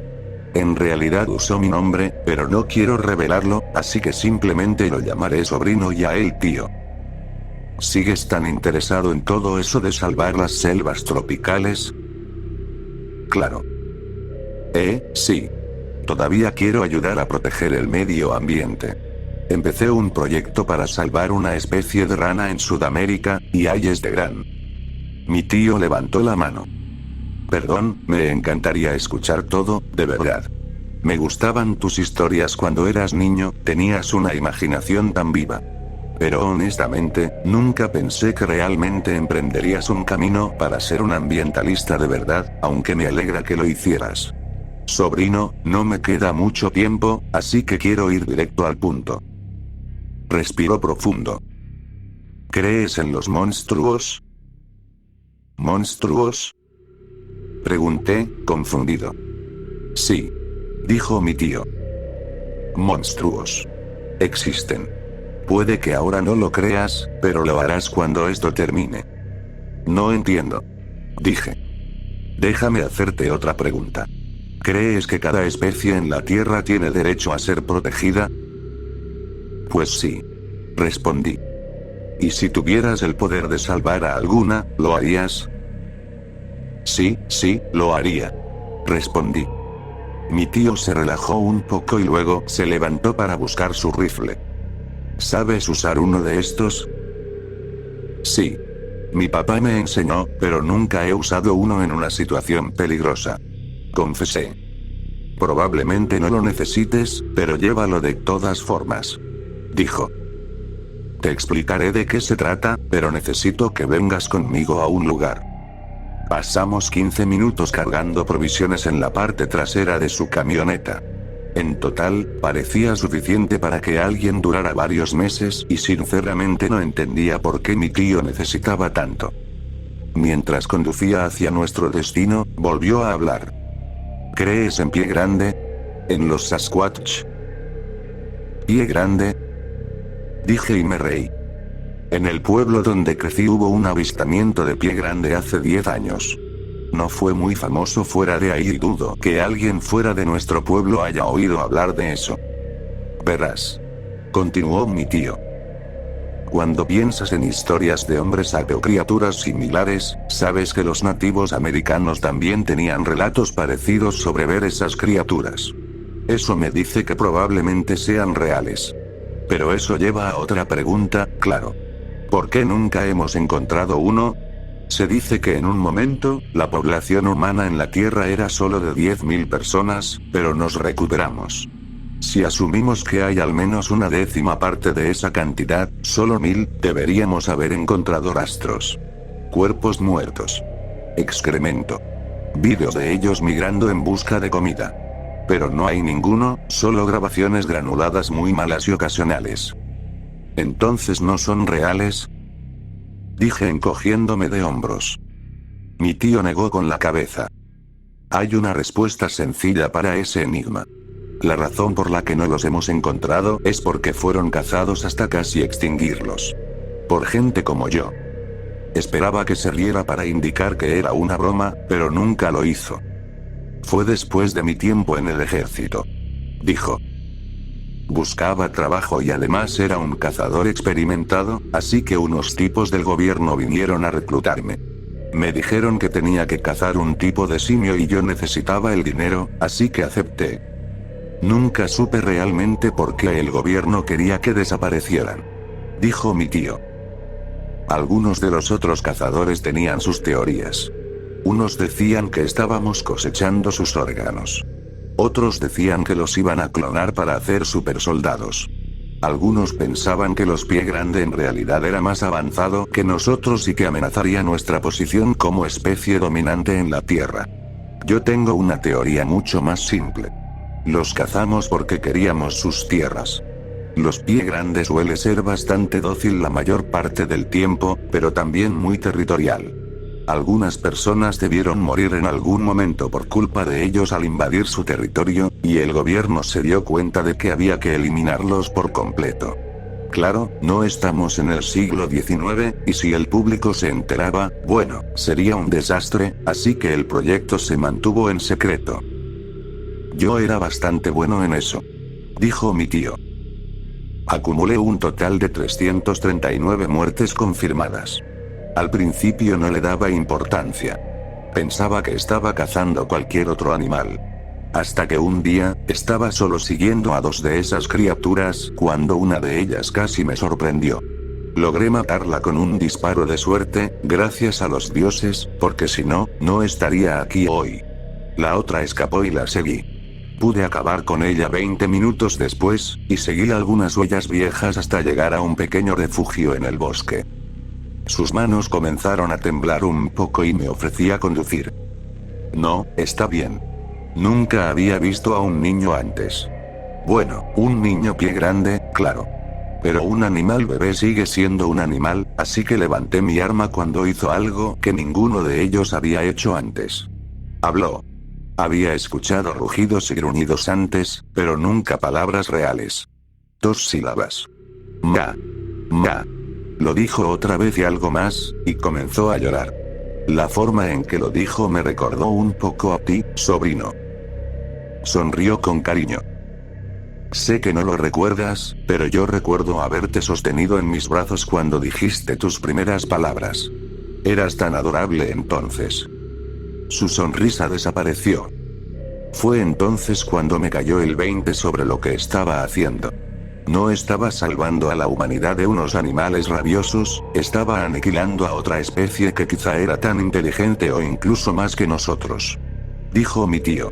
En realidad usó mi nombre, pero no quiero revelarlo, así que simplemente lo llamaré sobrino y a él tío. ¿Sigues tan interesado en todo eso de salvar las selvas tropicales? Claro. Sí. Todavía quiero ayudar a proteger el medio ambiente. Empecé un proyecto para salvar una especie de rana en Sudamérica, y ahí es de gran. Mi tío levantó la mano. Perdón, me encantaría escuchar todo, de verdad. Me gustaban tus historias cuando eras niño, tenías una imaginación tan viva. Pero honestamente, nunca pensé que realmente emprenderías un camino para ser un ambientalista de verdad, aunque me alegra que lo hicieras. Sobrino, no me queda mucho tiempo, así que quiero ir directo al punto. Respiró profundo. ¿Crees en los monstruos? ¿Monstruos? Pregunté, confundido. Sí, dijo mi tío. Monstruos. Existen. Puede que ahora no lo creas, pero lo harás cuando esto termine. No entiendo. Dije. Déjame hacerte otra pregunta. ¿Crees que cada especie en la Tierra tiene derecho a ser protegida? Pues sí. Respondí. ¿Y si tuvieras el poder de salvar a alguna, lo harías? Sí, lo haría. Respondí. Mi tío se relajó un poco y luego se levantó para buscar su rifle. ¿Sabes usar uno de estos? Sí. Mi papá me enseñó, pero nunca he usado uno en una situación peligrosa. Confesé. Probablemente no lo necesites, pero llévalo de todas formas. Dijo. Te explicaré de qué se trata, pero necesito que vengas conmigo a un lugar. Pasamos 15 minutos cargando provisiones en la parte trasera de su camioneta. En total, parecía suficiente para que alguien durara varios meses y sinceramente no entendía por qué mi tío necesitaba tanto. Mientras conducía hacia nuestro destino, volvió a hablar. ¿Crees en Pie Grande? ¿En los Sasquatch? ¿Pie Grande? Dije y me reí. En el pueblo donde crecí hubo un avistamiento de Pie Grande hace 10 años. No fue muy famoso fuera de ahí y dudo que alguien fuera de nuestro pueblo haya oído hablar de eso. Verás. Continuó mi tío. Cuando piensas en historias de hombres sapo o criaturas similares, sabes que los nativos americanos también tenían relatos parecidos sobre ver esas criaturas. Eso me dice que probablemente sean reales. Pero eso lleva a otra pregunta, claro. ¿Por qué nunca hemos encontrado uno? Se dice que en un momento, la población humana en la Tierra era solo de 10.000 personas, pero nos recuperamos. Si asumimos que hay al menos una décima parte de esa cantidad, solo 1.000, deberíamos haber encontrado rastros. Cuerpos muertos. Excremento. Vídeos de ellos migrando en busca de comida. Pero no hay ninguno, solo grabaciones granuladas muy malas y ocasionales. ¿Entonces no son reales? Dije encogiéndome de hombros. Mi tío negó con la cabeza. Hay una respuesta sencilla para ese enigma. La razón por la que no los hemos encontrado es porque fueron cazados hasta casi extinguirlos. Por gente como yo. Esperaba que se riera para indicar que era una broma, pero nunca lo hizo. Fue después de mi tiempo en el ejército. Dijo. Buscaba trabajo y además era un cazador experimentado, así que unos tipos del gobierno vinieron a reclutarme. Me dijeron que tenía que cazar un tipo de simio y yo necesitaba el dinero, así que acepté. Nunca supe realmente por qué el gobierno quería que desaparecieran. Dijo mi tío. Algunos de los otros cazadores tenían sus teorías. Unos decían que estábamos cosechando sus órganos. Otros decían que los iban a clonar para hacer supersoldados. Algunos pensaban que los Pie Grande en realidad era más avanzado que nosotros y que amenazaría nuestra posición como especie dominante en la Tierra. Yo tengo una teoría mucho más simple. Los cazamos porque queríamos sus tierras. Los pie grandes suele ser bastante dócil la mayor parte del tiempo, pero también muy territorial. Algunas personas debieron morir en algún momento por culpa de ellos al invadir su territorio, y el gobierno se dio cuenta de que había que eliminarlos por completo. Claro, no estamos en el siglo XIX, y si el público se enteraba, bueno, sería un desastre, así que el proyecto se mantuvo en secreto. Yo era bastante bueno en eso, dijo mi tío. Acumulé un total de 339 muertes confirmadas. Al principio no le daba importancia. Pensaba que estaba cazando cualquier otro animal. Hasta que un día, estaba solo siguiendo a dos de esas criaturas, cuando una de ellas casi me sorprendió. Logré matarla con un disparo de suerte, gracias a los dioses, porque si no, no estaría aquí hoy. La otra escapó y la seguí. Pude acabar con ella 20 minutos después, y seguí algunas huellas viejas hasta llegar a un pequeño refugio en el bosque. Sus manos comenzaron a temblar un poco y me ofrecía conducir. No, está bien. Nunca había visto a un niño antes. Bueno, un niño pie grande, claro. Pero un animal bebé sigue siendo un animal, así que levanté mi arma cuando hizo algo que ninguno de ellos había hecho antes. Habló. Había escuchado rugidos y gruñidos antes, pero nunca palabras reales. 2 sílabas. Ma. Ma. Lo dijo otra vez y algo más, y comenzó a llorar. La forma en que lo dijo me recordó un poco a ti, sobrino. Sonrió con cariño. Sé que no lo recuerdas, pero yo recuerdo haberte sostenido en mis brazos cuando dijiste tus primeras palabras. Eras tan adorable entonces. Su sonrisa desapareció. Fue entonces cuando me cayó el 20 sobre lo que estaba haciendo. No estaba salvando a la humanidad de unos animales rabiosos, estaba aniquilando a otra especie que quizá era tan inteligente o incluso más que nosotros. Dijo mi tío.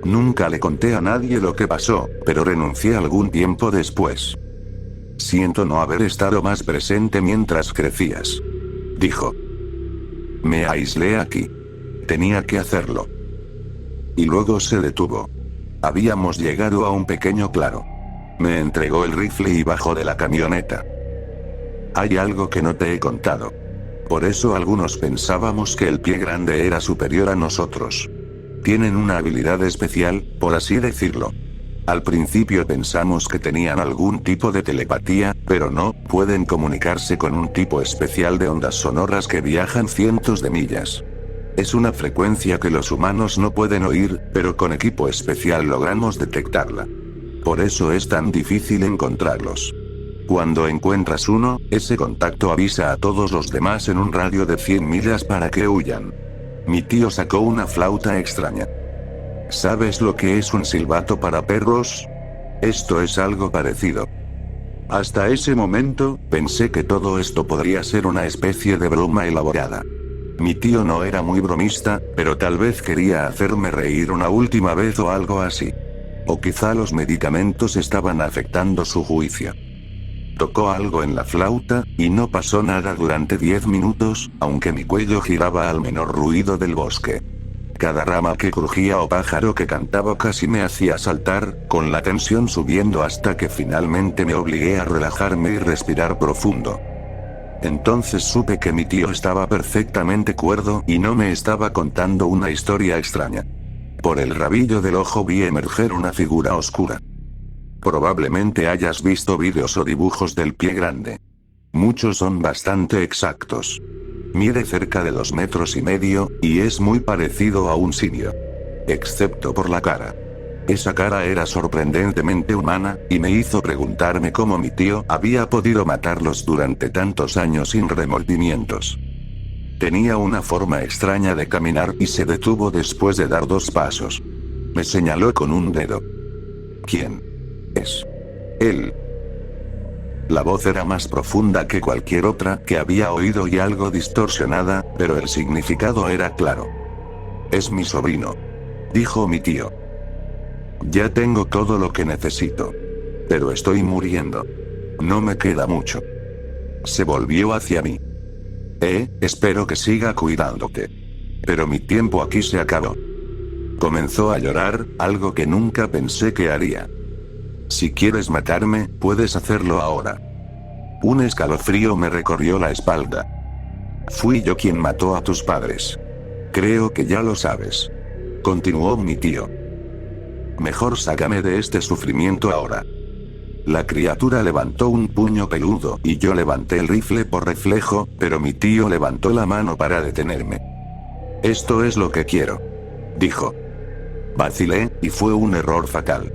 Nunca le conté a nadie lo que pasó, pero renuncié algún tiempo después. Siento no haber estado más presente mientras crecías. Dijo. Me aislé aquí. Tenía que hacerlo. Y luego se detuvo. Habíamos llegado a un pequeño claro. Me entregó el rifle y bajó de la camioneta. Hay algo que no te he contado. Por eso algunos pensábamos que el pie grande era superior a nosotros. Tienen una habilidad especial, por así decirlo. Al principio pensamos que tenían algún tipo de telepatía, pero no, pueden comunicarse con un tipo especial de ondas sonoras que viajan cientos de millas. Es una frecuencia que los humanos no pueden oír, pero con equipo especial logramos detectarla. Por eso es tan difícil encontrarlos. Cuando encuentras uno, ese contacto avisa a todos los demás en un radio de 100 millas para que huyan. Mi tío sacó una flauta extraña. ¿Sabes lo que es un silbato para perros? Esto es algo parecido. Hasta ese momento, pensé que todo esto podría ser una especie de broma elaborada. Mi tío no era muy bromista, pero tal vez quería hacerme reír una última vez o algo así. O quizá los medicamentos estaban afectando su juicio. Tocó algo en la flauta, y no pasó nada durante 10 minutos, aunque mi cuello giraba al menor ruido del bosque. Cada rama que crujía o pájaro que cantaba casi me hacía saltar, con la tensión subiendo hasta que finalmente me obligué a relajarme y respirar profundo. Entonces supe que mi tío estaba perfectamente cuerdo y no me estaba contando una historia extraña. Por el rabillo del ojo vi emerger una figura oscura. Probablemente hayas visto vídeos o dibujos del pie grande. Muchos son bastante exactos. Mide cerca de 2,5 metros, y es muy parecido a un simio. Excepto por la cara. Esa cara era sorprendentemente humana, y me hizo preguntarme cómo mi tío había podido matarlos durante tantos años sin remordimientos. Tenía una forma extraña de caminar y se detuvo después de dar 2 pasos. Me señaló con un dedo. ¿Quién es él? La voz era más profunda que cualquier otra que había oído y algo distorsionada, pero el significado era claro. Es mi sobrino, dijo mi tío. Ya tengo todo lo que necesito. Pero estoy muriendo. No me queda mucho. Se volvió hacia mí. Espero que siga cuidándote. Pero mi tiempo aquí se acabó. Comenzó a llorar, algo que nunca pensé que haría. Si quieres matarme, puedes hacerlo ahora. Un escalofrío me recorrió la espalda. Fui yo quien mató a tus padres. Creo que ya lo sabes. Continuó mi tío. Mejor sácame de este sufrimiento ahora. La criatura levantó un puño peludo y yo levanté el rifle por reflejo, pero mi tío levantó la mano para detenerme. Esto es lo que quiero, dijo. Vacilé, y fue un error fatal.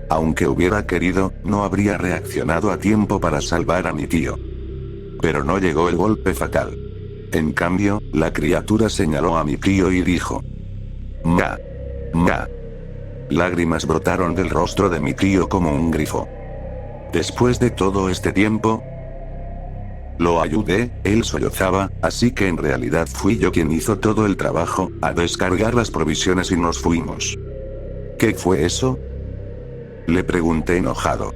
Aunque hubiera querido, no habría reaccionado a tiempo para salvar a mi tío. Pero no llegó el golpe fatal. En cambio, la criatura señaló a mi tío y dijo: «Ma. Ma». Lágrimas brotaron del rostro de mi tío como un grifo. Después de todo este tiempo, lo ayudé, él sollozaba, así que en realidad fui yo quien hizo todo el trabajo, a descargar las provisiones y nos fuimos. ¿Qué fue eso?, le pregunté enojado.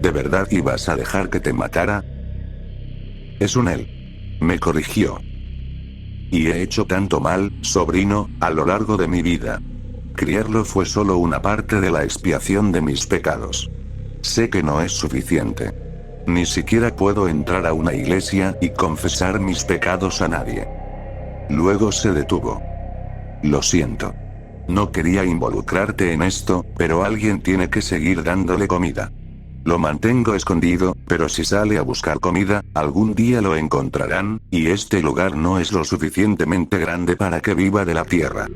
¿De verdad ibas a dejar que te matara? Es un él, me corrigió. Y he hecho tanto mal, sobrino, a lo largo de mi vida. Criarlo fue solo una parte de la expiación de mis pecados. Sé que no es suficiente. Ni siquiera puedo entrar a una iglesia y confesar mis pecados a nadie. Luego se detuvo. Lo siento. No quería involucrarte en esto, pero alguien tiene que seguir dándole comida. Lo mantengo escondido, pero si sale a buscar comida, algún día lo encontrarán, y este lugar no es lo suficientemente grande para que viva de la tierra.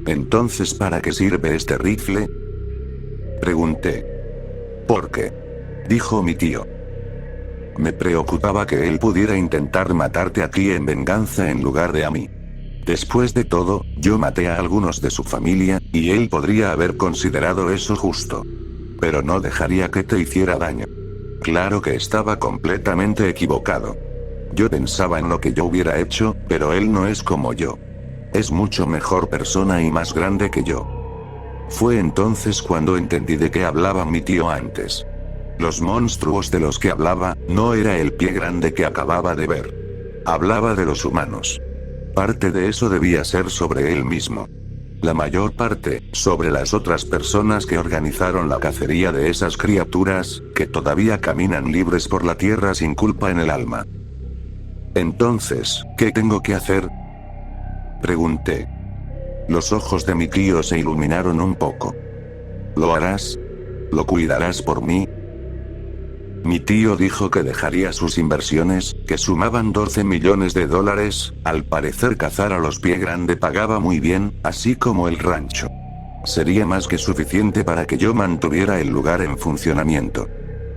Entonces, ¿para qué sirve este rifle?, pregunté. ¿Por qué?, dijo mi tío. Me preocupaba que él pudiera intentar matarte a ti en venganza en lugar de a mí. Después de todo, yo maté a algunos de su familia, y él podría haber considerado eso justo. Pero no dejaría que te hiciera daño. Claro que estaba completamente equivocado. Yo pensaba en lo que yo hubiera hecho, pero él no es como yo. Es mucho mejor persona y más grande que yo. Fue entonces cuando entendí de qué hablaba mi tío antes. Los monstruos de los que hablaba, no era el pie grande que acababa de ver. Hablaba de los humanos. Parte de eso debía ser sobre él mismo. La mayor parte, sobre las otras personas que organizaron la cacería de esas criaturas, que todavía caminan libres por la tierra sin culpa en el alma. Entonces, ¿qué tengo que hacer?, pregunté. Los ojos de mi tío se iluminaron un poco. ¿Lo harás? ¿Lo cuidarás por mí? Mi tío dijo que dejaría sus inversiones, que sumaban $12 millones. Al parecer cazar a los pie grande pagaba muy bien, así como el rancho. Sería más que suficiente para que yo mantuviera el lugar en funcionamiento.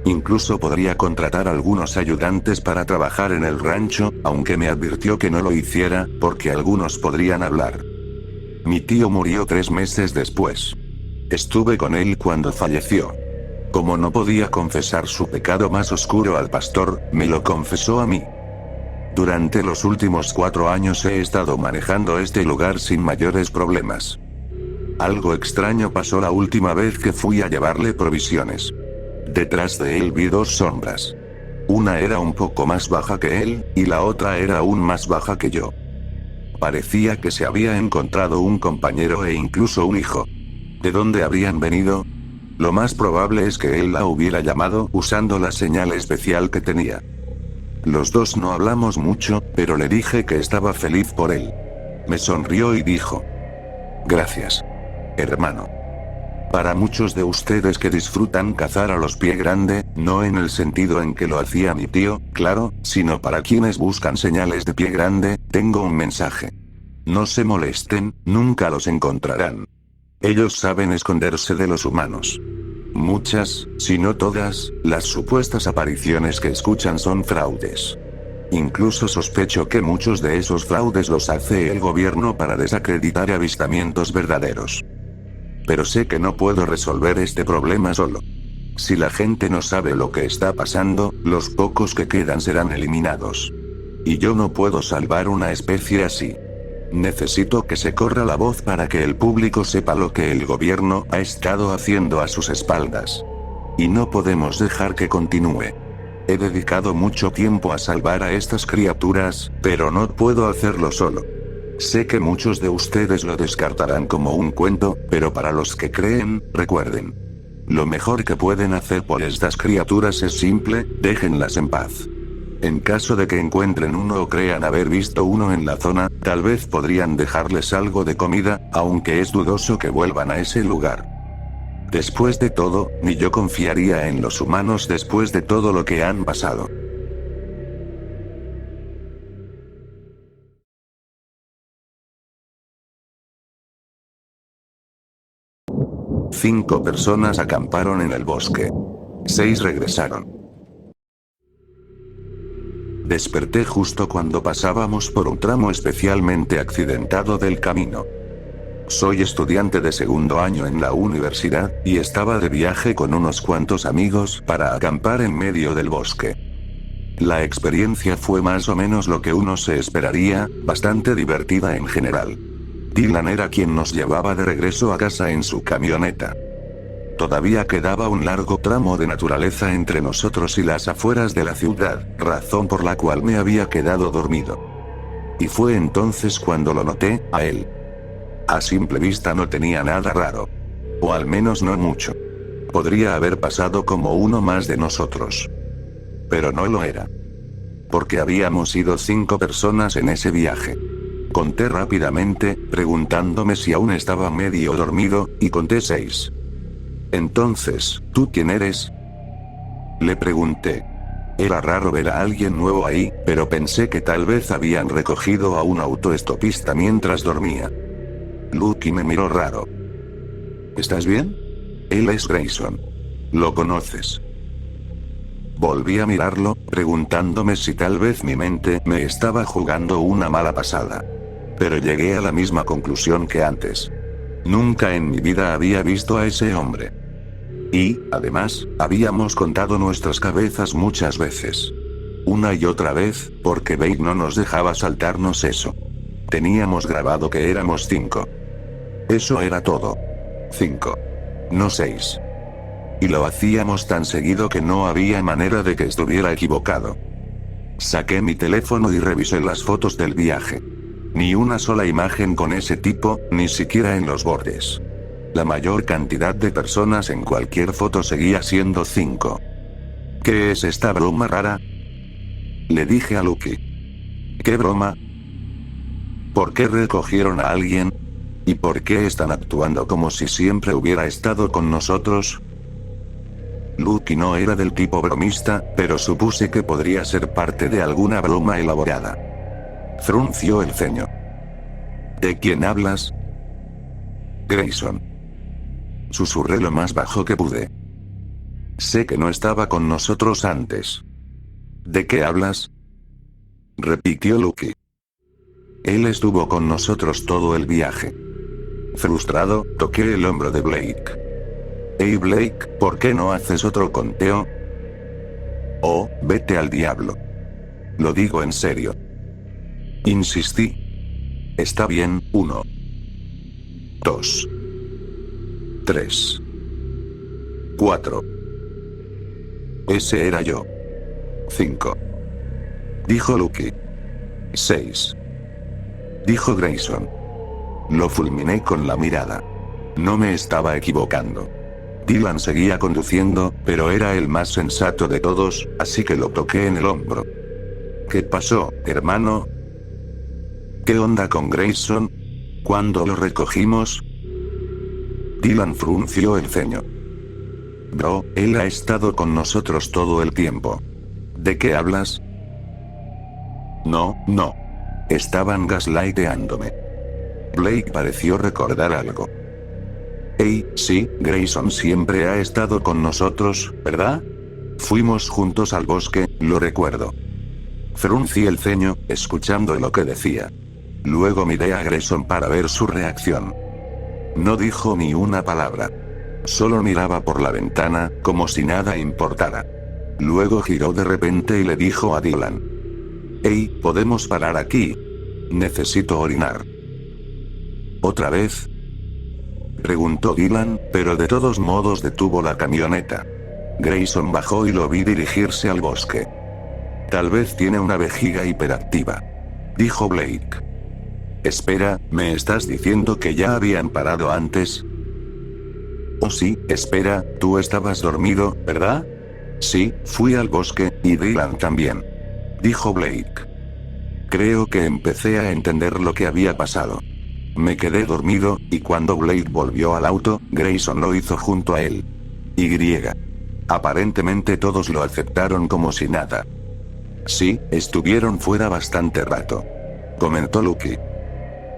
Incluso podría contratar algunos ayudantes para trabajar en el rancho, aunque me advirtió que no lo hiciera, porque algunos podrían hablar. Mi tío murió 3 meses después. Estuve con él cuando falleció. Como no podía confesar su pecado más oscuro al pastor, me lo confesó a mí. Durante los últimos 4 años he estado manejando este lugar sin mayores problemas. Algo extraño pasó la última vez que fui a llevarle provisiones. Detrás de él vi 2 sombras. Una era un poco más baja que él, y la otra era aún más baja que yo. Parecía que se había encontrado un compañero e incluso un hijo. ¿De dónde habrían venido? Lo más probable es que él la hubiera llamado usando la señal especial que tenía. Los dos no hablamos mucho, pero le dije que estaba feliz por él. Me sonrió y dijo: «Gracias, hermano. Para muchos de ustedes que disfrutan cazar a los pie grande, no en el sentido en que lo hacía mi tío, claro, sino para quienes buscan señales de pie grande, tengo un mensaje. No se molesten, nunca los encontrarán. Ellos saben esconderse de los humanos. Muchas, si no todas, las supuestas apariciones que escuchan son fraudes. Incluso sospecho que muchos de esos fraudes los hace el gobierno para desacreditar avistamientos verdaderos. Pero sé que no puedo resolver este problema solo. Si la gente no sabe lo que está pasando, los pocos que quedan serán eliminados. Y yo no puedo salvar una especie así. Necesito que se corra la voz para que el público sepa lo que el gobierno ha estado haciendo a sus espaldas. Y no podemos dejar que continúe. He dedicado mucho tiempo a salvar a estas criaturas, pero no puedo hacerlo solo. Sé que muchos de ustedes lo descartarán como un cuento, pero para los que creen, recuerden. Lo mejor que pueden hacer por estas criaturas es simple, déjenlas en paz. En caso de que encuentren uno o crean haber visto uno en la zona, tal vez podrían dejarles algo de comida, aunque es dudoso que vuelvan a ese lugar. Después de todo, ni yo confiaría en los humanos después de todo lo que han pasado. Cinco personas acamparon en el bosque. 6 regresaron. Desperté justo cuando pasábamos por un tramo especialmente accidentado del camino. Soy estudiante de segundo año en la universidad, y estaba de viaje con unos cuantos amigos para acampar en medio del bosque. La experiencia fue más o menos lo que uno se esperaría, bastante divertida en general. Dylan era quien nos llevaba de regreso a casa en su camioneta. Todavía quedaba un largo tramo de naturaleza entre nosotros y las afueras de la ciudad, razón por la cual me había quedado dormido. Y fue entonces cuando lo noté, a él. A simple vista no tenía nada raro. O al menos no mucho. Podría haber pasado como uno más de nosotros. Pero no lo era. Porque habíamos sido 5 personas en ese viaje. Conté rápidamente, preguntándome si aún estaba medio dormido, y conté 6. Entonces, ¿tú quién eres? Le pregunté. Era raro ver a alguien nuevo ahí, pero pensé que tal vez habían recogido a un autoestopista mientras dormía. Lucky me miró raro. ¿Estás bien? Él es Grayson. ¿Lo conoces? Volví a mirarlo, preguntándome si tal vez mi mente me estaba jugando una mala pasada. Pero llegué a la misma conclusión que antes. Nunca en mi vida había visto a ese hombre. Y, además, habíamos contado nuestras cabezas muchas veces. Una y otra vez, porque Babe no nos dejaba saltarnos eso. Teníamos grabado que éramos 5. Eso era todo. 5. No 6. Y lo hacíamos tan seguido que no había manera de que estuviera equivocado. Saqué mi teléfono y revisé las fotos del viaje. Ni una sola imagen con ese tipo, ni siquiera en los bordes. La mayor cantidad de personas en cualquier foto seguía siendo 5. ¿Qué es esta broma rara? Le dije a Lucky. ¿Qué broma? ¿Por qué recogieron a alguien? ¿Y por qué están actuando como si siempre hubiera estado con nosotros? Lucky no era del tipo bromista, pero supuse que podría ser parte de alguna broma elaborada. Frunció el ceño. ¿De quién hablas? Grayson. Susurré lo más bajo que pude. Sé que no estaba con nosotros antes. ¿De qué hablas? Repitió Lucky. Él estuvo con nosotros todo el viaje. Frustrado, toqué el hombro de Blake. Hey Blake, ¿por qué no haces otro conteo? Oh, vete al diablo. Lo digo en serio. Insistí. Está bien, 1. 2. 3. 4. Ese era yo. 5. Dijo Lucky. 6. Dijo Grayson. Lo fulminé con la mirada. No me estaba equivocando. Dylan seguía conduciendo, pero era el más sensato de todos, así que lo toqué en el hombro. ¿Qué pasó, hermano? ¿Qué onda con Grayson? ¿Cuándo lo recogimos? Dylan frunció el ceño. Bro, él ha estado con nosotros todo el tiempo. ¿De qué hablas? No. Estaban gaslighteándome. Blake pareció recordar algo. Hey, sí, Grayson siempre ha estado con nosotros, ¿verdad? Fuimos juntos al bosque, lo recuerdo. Fruncí el ceño, escuchando lo que decía. Luego miré a Grayson para ver su reacción. No dijo ni una palabra. Solo miraba por la ventana, como si nada importara. Luego giró de repente y le dijo a Dylan. Hey, ¿podemos parar aquí? Necesito orinar. ¿Otra vez? Preguntó Dylan, pero de todos modos detuvo la camioneta. Grayson bajó y lo vi dirigirse al bosque. Tal vez tiene una vejiga hiperactiva. Dijo Blake. Espera, ¿me estás diciendo que ya habían parado antes? Oh sí, espera, tú estabas dormido, ¿verdad? Sí, fui al bosque, y Dylan también. Dijo Blake. Creo que empecé a entender lo que había pasado. Me quedé dormido, y cuando Blake volvió al auto, Grayson lo hizo junto a él. Y. Aparentemente todos lo aceptaron como si nada. Sí, estuvieron fuera bastante rato. Comentó Lucky.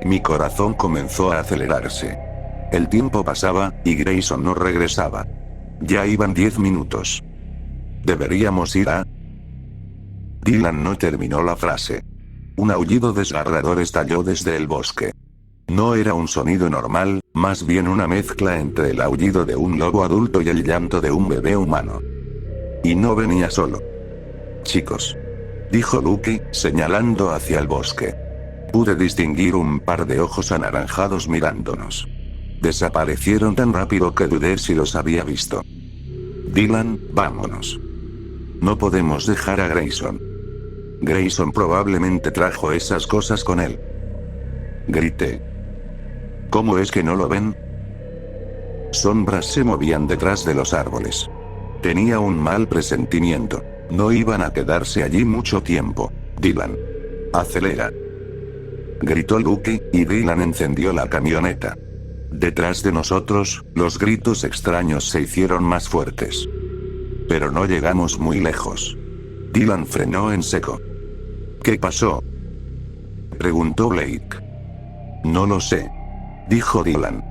Mi corazón comenzó a acelerarse. El tiempo pasaba, y Grayson no regresaba. Ya iban 10 minutos. ¿Deberíamos ir a...? Dylan no terminó la frase. Un aullido desgarrador estalló desde el bosque. No era un sonido normal, más bien una mezcla entre el aullido de un lobo adulto y el llanto de un bebé humano. Y no venía solo. Chicos. Dijo Lucky, señalando hacia el bosque. Pude distinguir un par de ojos anaranjados mirándonos. Desaparecieron tan rápido que dudé si los había visto. Dylan, vámonos. No podemos dejar a Grayson. Grayson probablemente trajo esas cosas con él. Grité. ¿Cómo es que no lo ven? Sombras se movían detrás de los árboles. Tenía un mal presentimiento. No iban a quedarse allí mucho tiempo. Dylan. Acelera. Gritó Lucky, y Dylan encendió la camioneta. Detrás de nosotros, los gritos extraños se hicieron más fuertes. Pero no llegamos muy lejos. Dylan frenó en seco. ¿Qué pasó? Preguntó Blake. No lo sé. Dijo Dylan.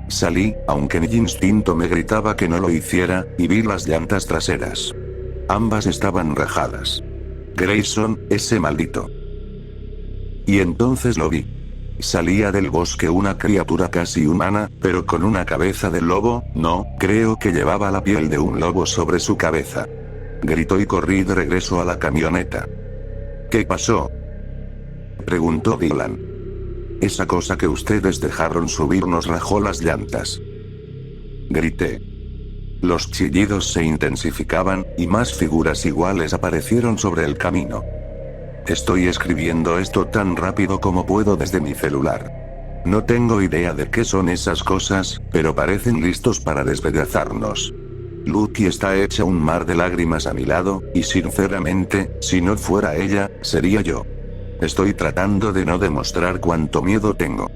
Salí, aunque mi instinto me gritaba que no lo hiciera, y vi las llantas traseras. Ambas estaban rajadas. Grayson, ese maldito. Y entonces lo vi. Salía del bosque una criatura casi humana, pero con una cabeza de lobo, no, creo que llevaba la piel de un lobo sobre su cabeza. Gritó y corrí de regreso a la camioneta. ¿Qué pasó? Preguntó Dylan. Esa cosa que ustedes dejaron subir nos rajó las llantas. Grité. Los chillidos se intensificaban, y más figuras iguales aparecieron sobre el camino. Estoy escribiendo esto tan rápido como puedo desde mi celular. No tengo idea de qué son esas cosas, pero parecen listos para despedazarnos. Lucky está hecha un mar de lágrimas a mi lado, y sinceramente, si no fuera ella, sería yo. Estoy tratando de no demostrar cuánto miedo tengo.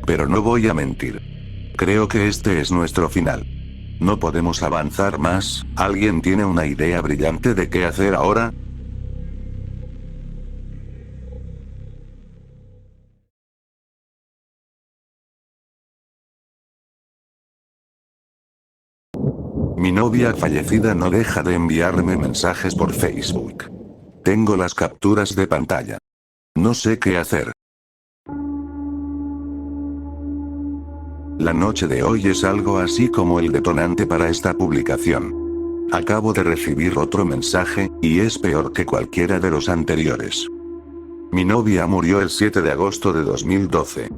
Pero no voy a mentir. Creo que este es nuestro final. No podemos avanzar más. ¿Alguien tiene una idea brillante de qué hacer ahora? Mi novia fallecida no deja de enviarme mensajes por Facebook. Tengo las capturas de pantalla. No sé qué hacer. La noche de hoy es algo así como el detonante para esta publicación. Acabo de recibir otro mensaje, y es peor que cualquiera de los anteriores. Mi novia murió el 7 de agosto de 2012.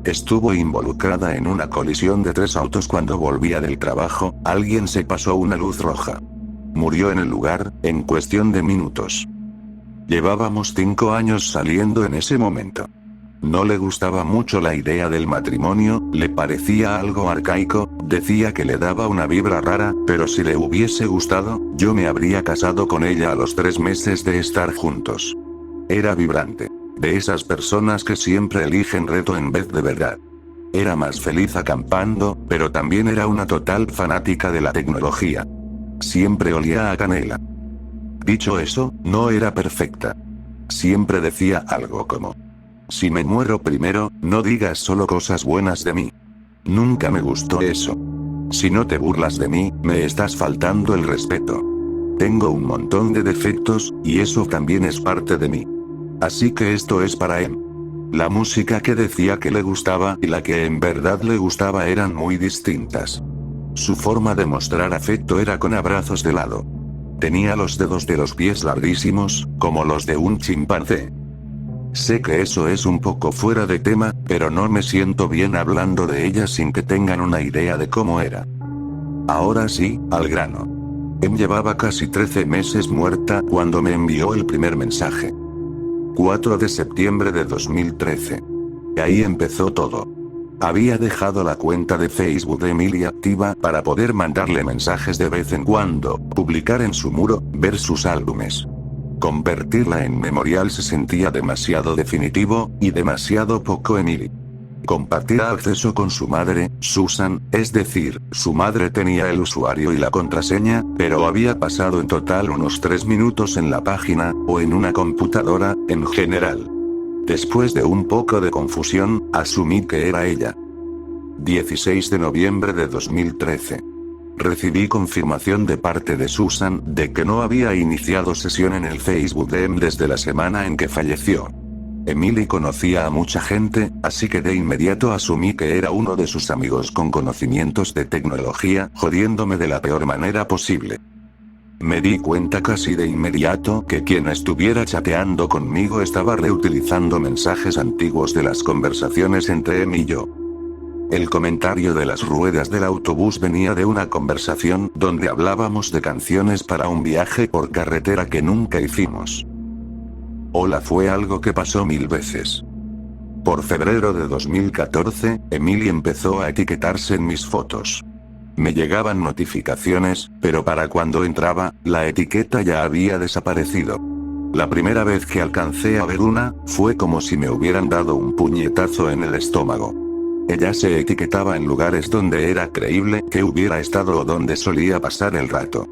Estuvo involucrada en una colisión de 3 autos cuando volvía del trabajo, alguien se pasó una luz roja. Murió en el lugar, en cuestión de minutos. Llevábamos 5 años saliendo en ese momento. No le gustaba mucho la idea del matrimonio, le parecía algo arcaico, decía que le daba una vibra rara, pero si le hubiese gustado, yo me habría casado con ella a los 3 meses de estar juntos. Era vibrante. De esas personas que siempre eligen reto en vez de verdad. Era más feliz acampando, pero también era una total fanática de la tecnología. Siempre olía a canela. Dicho eso, no era perfecta. Siempre decía algo como: si me muero primero, no digas solo cosas buenas de mí. Nunca me gustó eso. Si no te burlas de mí, me estás faltando el respeto. Tengo un montón de defectos, y eso también es parte de mí. Así que esto es para él. La música que decía que le gustaba y la que en verdad le gustaba eran muy distintas. Su forma de mostrar afecto era con abrazos de lado. Tenía los dedos de los pies larguísimos, como los de un chimpancé. Sé que eso es un poco fuera de tema, pero no me siento bien hablando de ella sin que tengan una idea de cómo era. Ahora sí, al grano. Em llevaba casi 13 meses muerta cuando me envió el primer mensaje. 4 de septiembre de 2013. Ahí empezó todo. Había dejado la cuenta de Facebook de Emily activa para poder mandarle mensajes de vez en cuando, publicar en su muro, ver sus álbumes. Convertirla en memorial se sentía demasiado definitivo, y demasiado poco Emily. Compartía acceso con su madre, Susan, es decir, su madre tenía el usuario y la contraseña, pero había pasado en total unos 3 minutos en la página, o en una computadora, en general. Después de un poco de confusión, asumí que era ella. 16 de noviembre de 2013. Recibí confirmación de parte de Susan de que no había iniciado sesión en el Facebook de Em desde la semana en que falleció. Emily conocía a mucha gente, así que de inmediato asumí que era uno de sus amigos con conocimientos de tecnología, jodiéndome de la peor manera posible. Me di cuenta casi de inmediato que quien estuviera chateando conmigo estaba reutilizando mensajes antiguos de las conversaciones entre Em y yo. El comentario de las ruedas del autobús venía de una conversación donde hablábamos de canciones para un viaje por carretera que nunca hicimos. Hola fue algo que pasó 1000 veces. Por febrero de 2014, Emily empezó a etiquetarse en mis fotos. Me llegaban notificaciones, pero para cuando entraba, la etiqueta ya había desaparecido. La primera vez que alcancé a ver una, fue como si me hubieran dado un puñetazo en el estómago. Ella se etiquetaba en lugares donde era creíble que hubiera estado o donde solía pasar el rato.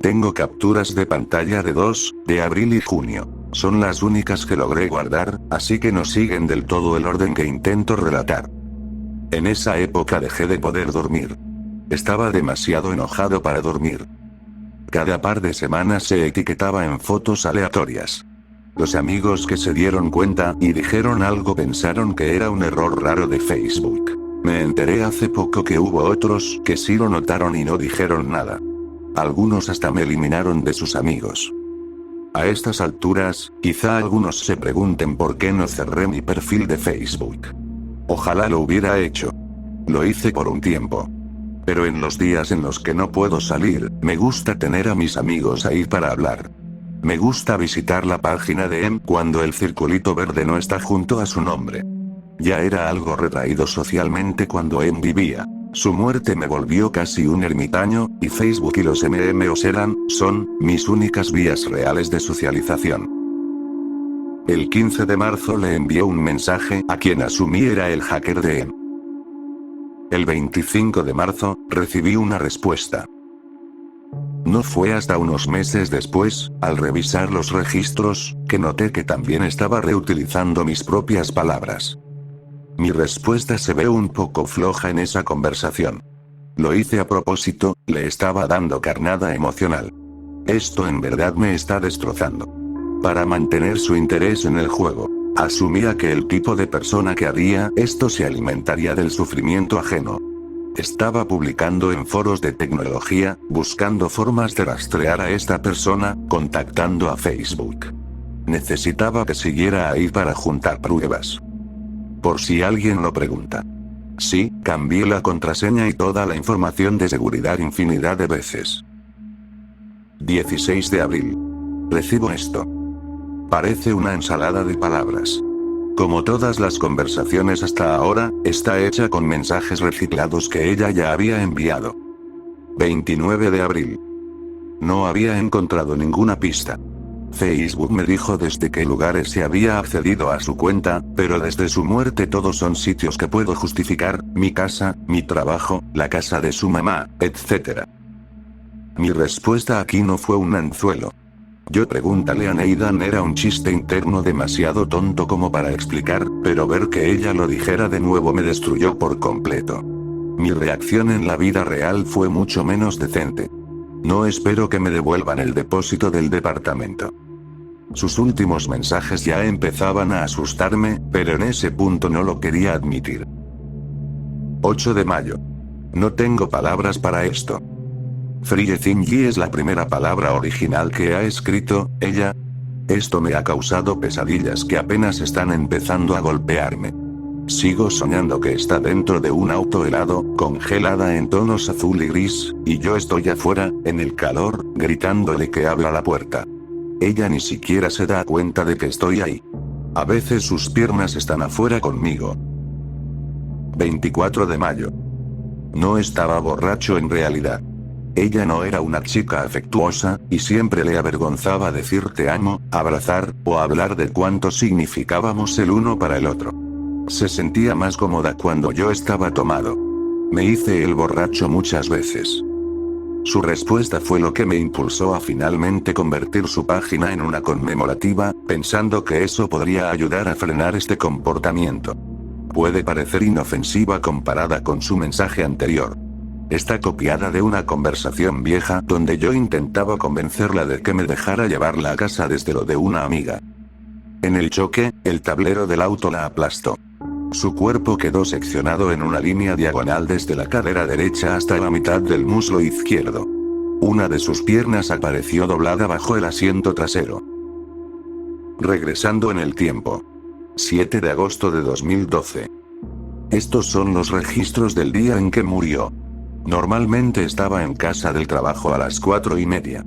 Tengo capturas de pantalla de 2, de abril y junio. Son las únicas que logré guardar, así que no siguen del todo el orden que intento relatar. En esa época dejé de poder dormir. Estaba demasiado enojado para dormir. Cada par de semanas se etiquetaba en fotos aleatorias. Los amigos que se dieron cuenta y dijeron algo pensaron que era un error raro de Facebook. Me enteré hace poco que hubo otros que sí lo notaron y no dijeron nada. Algunos hasta me eliminaron de sus amigos. A estas alturas, quizá algunos se pregunten por qué no cerré mi perfil de Facebook. Ojalá lo hubiera hecho. Lo hice por un tiempo. Pero en los días en los que no puedo salir, me gusta tener a mis amigos ahí para hablar. Me gusta visitar la página de Em cuando el circulito verde no está junto a su nombre. Ya era algo retraído socialmente cuando Em vivía. Su muerte me volvió casi un ermitaño, y Facebook y los MMOs son, mis únicas vías reales de socialización. El 15 de marzo le envió un mensaje a quien asumí era el hacker de Em. El 25 de marzo, recibí una respuesta. No fue hasta unos meses después, al revisar los registros, que noté que también estaba reutilizando mis propias palabras. Mi respuesta se ve un poco floja en esa conversación. Lo hice a propósito, le estaba dando carnada emocional. Esto en verdad me está destrozando. Para mantener su interés en el juego. Asumía que el tipo de persona que haría esto se alimentaría del sufrimiento ajeno. Estaba publicando en foros de tecnología, buscando formas de rastrear a esta persona, contactando a Facebook. Necesitaba que siguiera ahí para juntar pruebas. Por si alguien lo pregunta. Sí, cambié la contraseña y toda la información de seguridad infinidad de veces. 16 de abril. Recibo esto. Parece una ensalada de palabras. Como todas las conversaciones hasta ahora, está hecha con mensajes reciclados que ella ya había enviado. 29 de abril. No había encontrado ninguna pista. Facebook me dijo desde qué lugares se había accedido a su cuenta, pero desde su muerte todos son sitios que puedo justificar, mi casa, mi trabajo, la casa de su mamá, etc. Mi respuesta aquí no fue un anzuelo. Yo pregúntale a Neidan era un chiste interno demasiado tonto como para explicar, pero ver que ella lo dijera de nuevo me destruyó por completo. Mi reacción en la vida real fue mucho menos decente. No espero que me devuelvan el depósito del departamento. Sus últimos mensajes ya empezaban a asustarme, pero en ese punto no lo quería admitir. 8 de mayo. No tengo palabras para esto. Free Thingy es la primera palabra original que ha escrito ella. Esto me ha causado pesadillas que apenas están empezando a golpearme. Sigo soñando que está dentro de un auto helado, congelada en tonos azul y gris, y yo estoy afuera, en el calor, gritándole que abra la puerta. Ella ni siquiera se da cuenta de que estoy ahí. A veces sus piernas están afuera conmigo. 24 de mayo. No estaba borracho en realidad. Ella no era una chica afectuosa, y siempre le avergonzaba decir te amo, abrazar, o hablar de cuánto significábamos el uno para el otro. Se sentía más cómoda cuando yo estaba tomado. Me hice el borracho muchas veces. Su respuesta fue lo que me impulsó a finalmente convertir su página en una conmemorativa, pensando que eso podría ayudar a frenar este comportamiento. Puede parecer inofensiva comparada con su mensaje anterior. Está copiada de una conversación vieja donde yo intentaba convencerla de que me dejara llevarla a casa desde lo de una amiga. En el choque, el tablero del auto la aplastó. Su cuerpo quedó seccionado en una línea diagonal desde la cadera derecha hasta la mitad del muslo izquierdo. Una de sus piernas apareció doblada bajo el asiento trasero. Regresando en el tiempo. 7 de agosto de 2012. Estos son los registros del día en que murió. Normalmente estaba en casa del trabajo a las 4:30.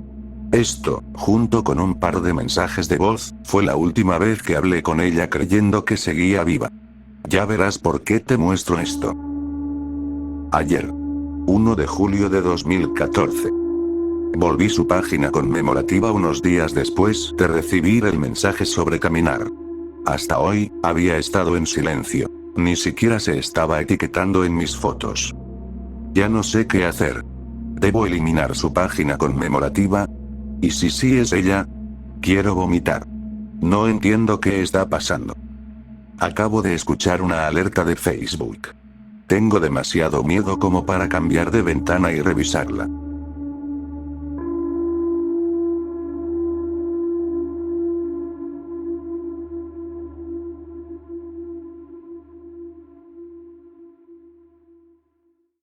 Esto, junto con un par de mensajes de voz, fue la última vez que hablé con ella creyendo que seguía viva. Ya verás por qué te muestro esto. Ayer. 1 de julio de 2014. Volví su página conmemorativa unos días después de recibir el mensaje sobre caminar. Hasta hoy, había estado en silencio. Ni siquiera se estaba etiquetando en mis fotos. Ya no sé qué hacer. ¿Debo eliminar su página conmemorativa? ¿Y si sí es ella? Quiero vomitar. No entiendo qué está pasando. Acabo de escuchar una alerta de Facebook. Tengo demasiado miedo como para cambiar de ventana y revisarla.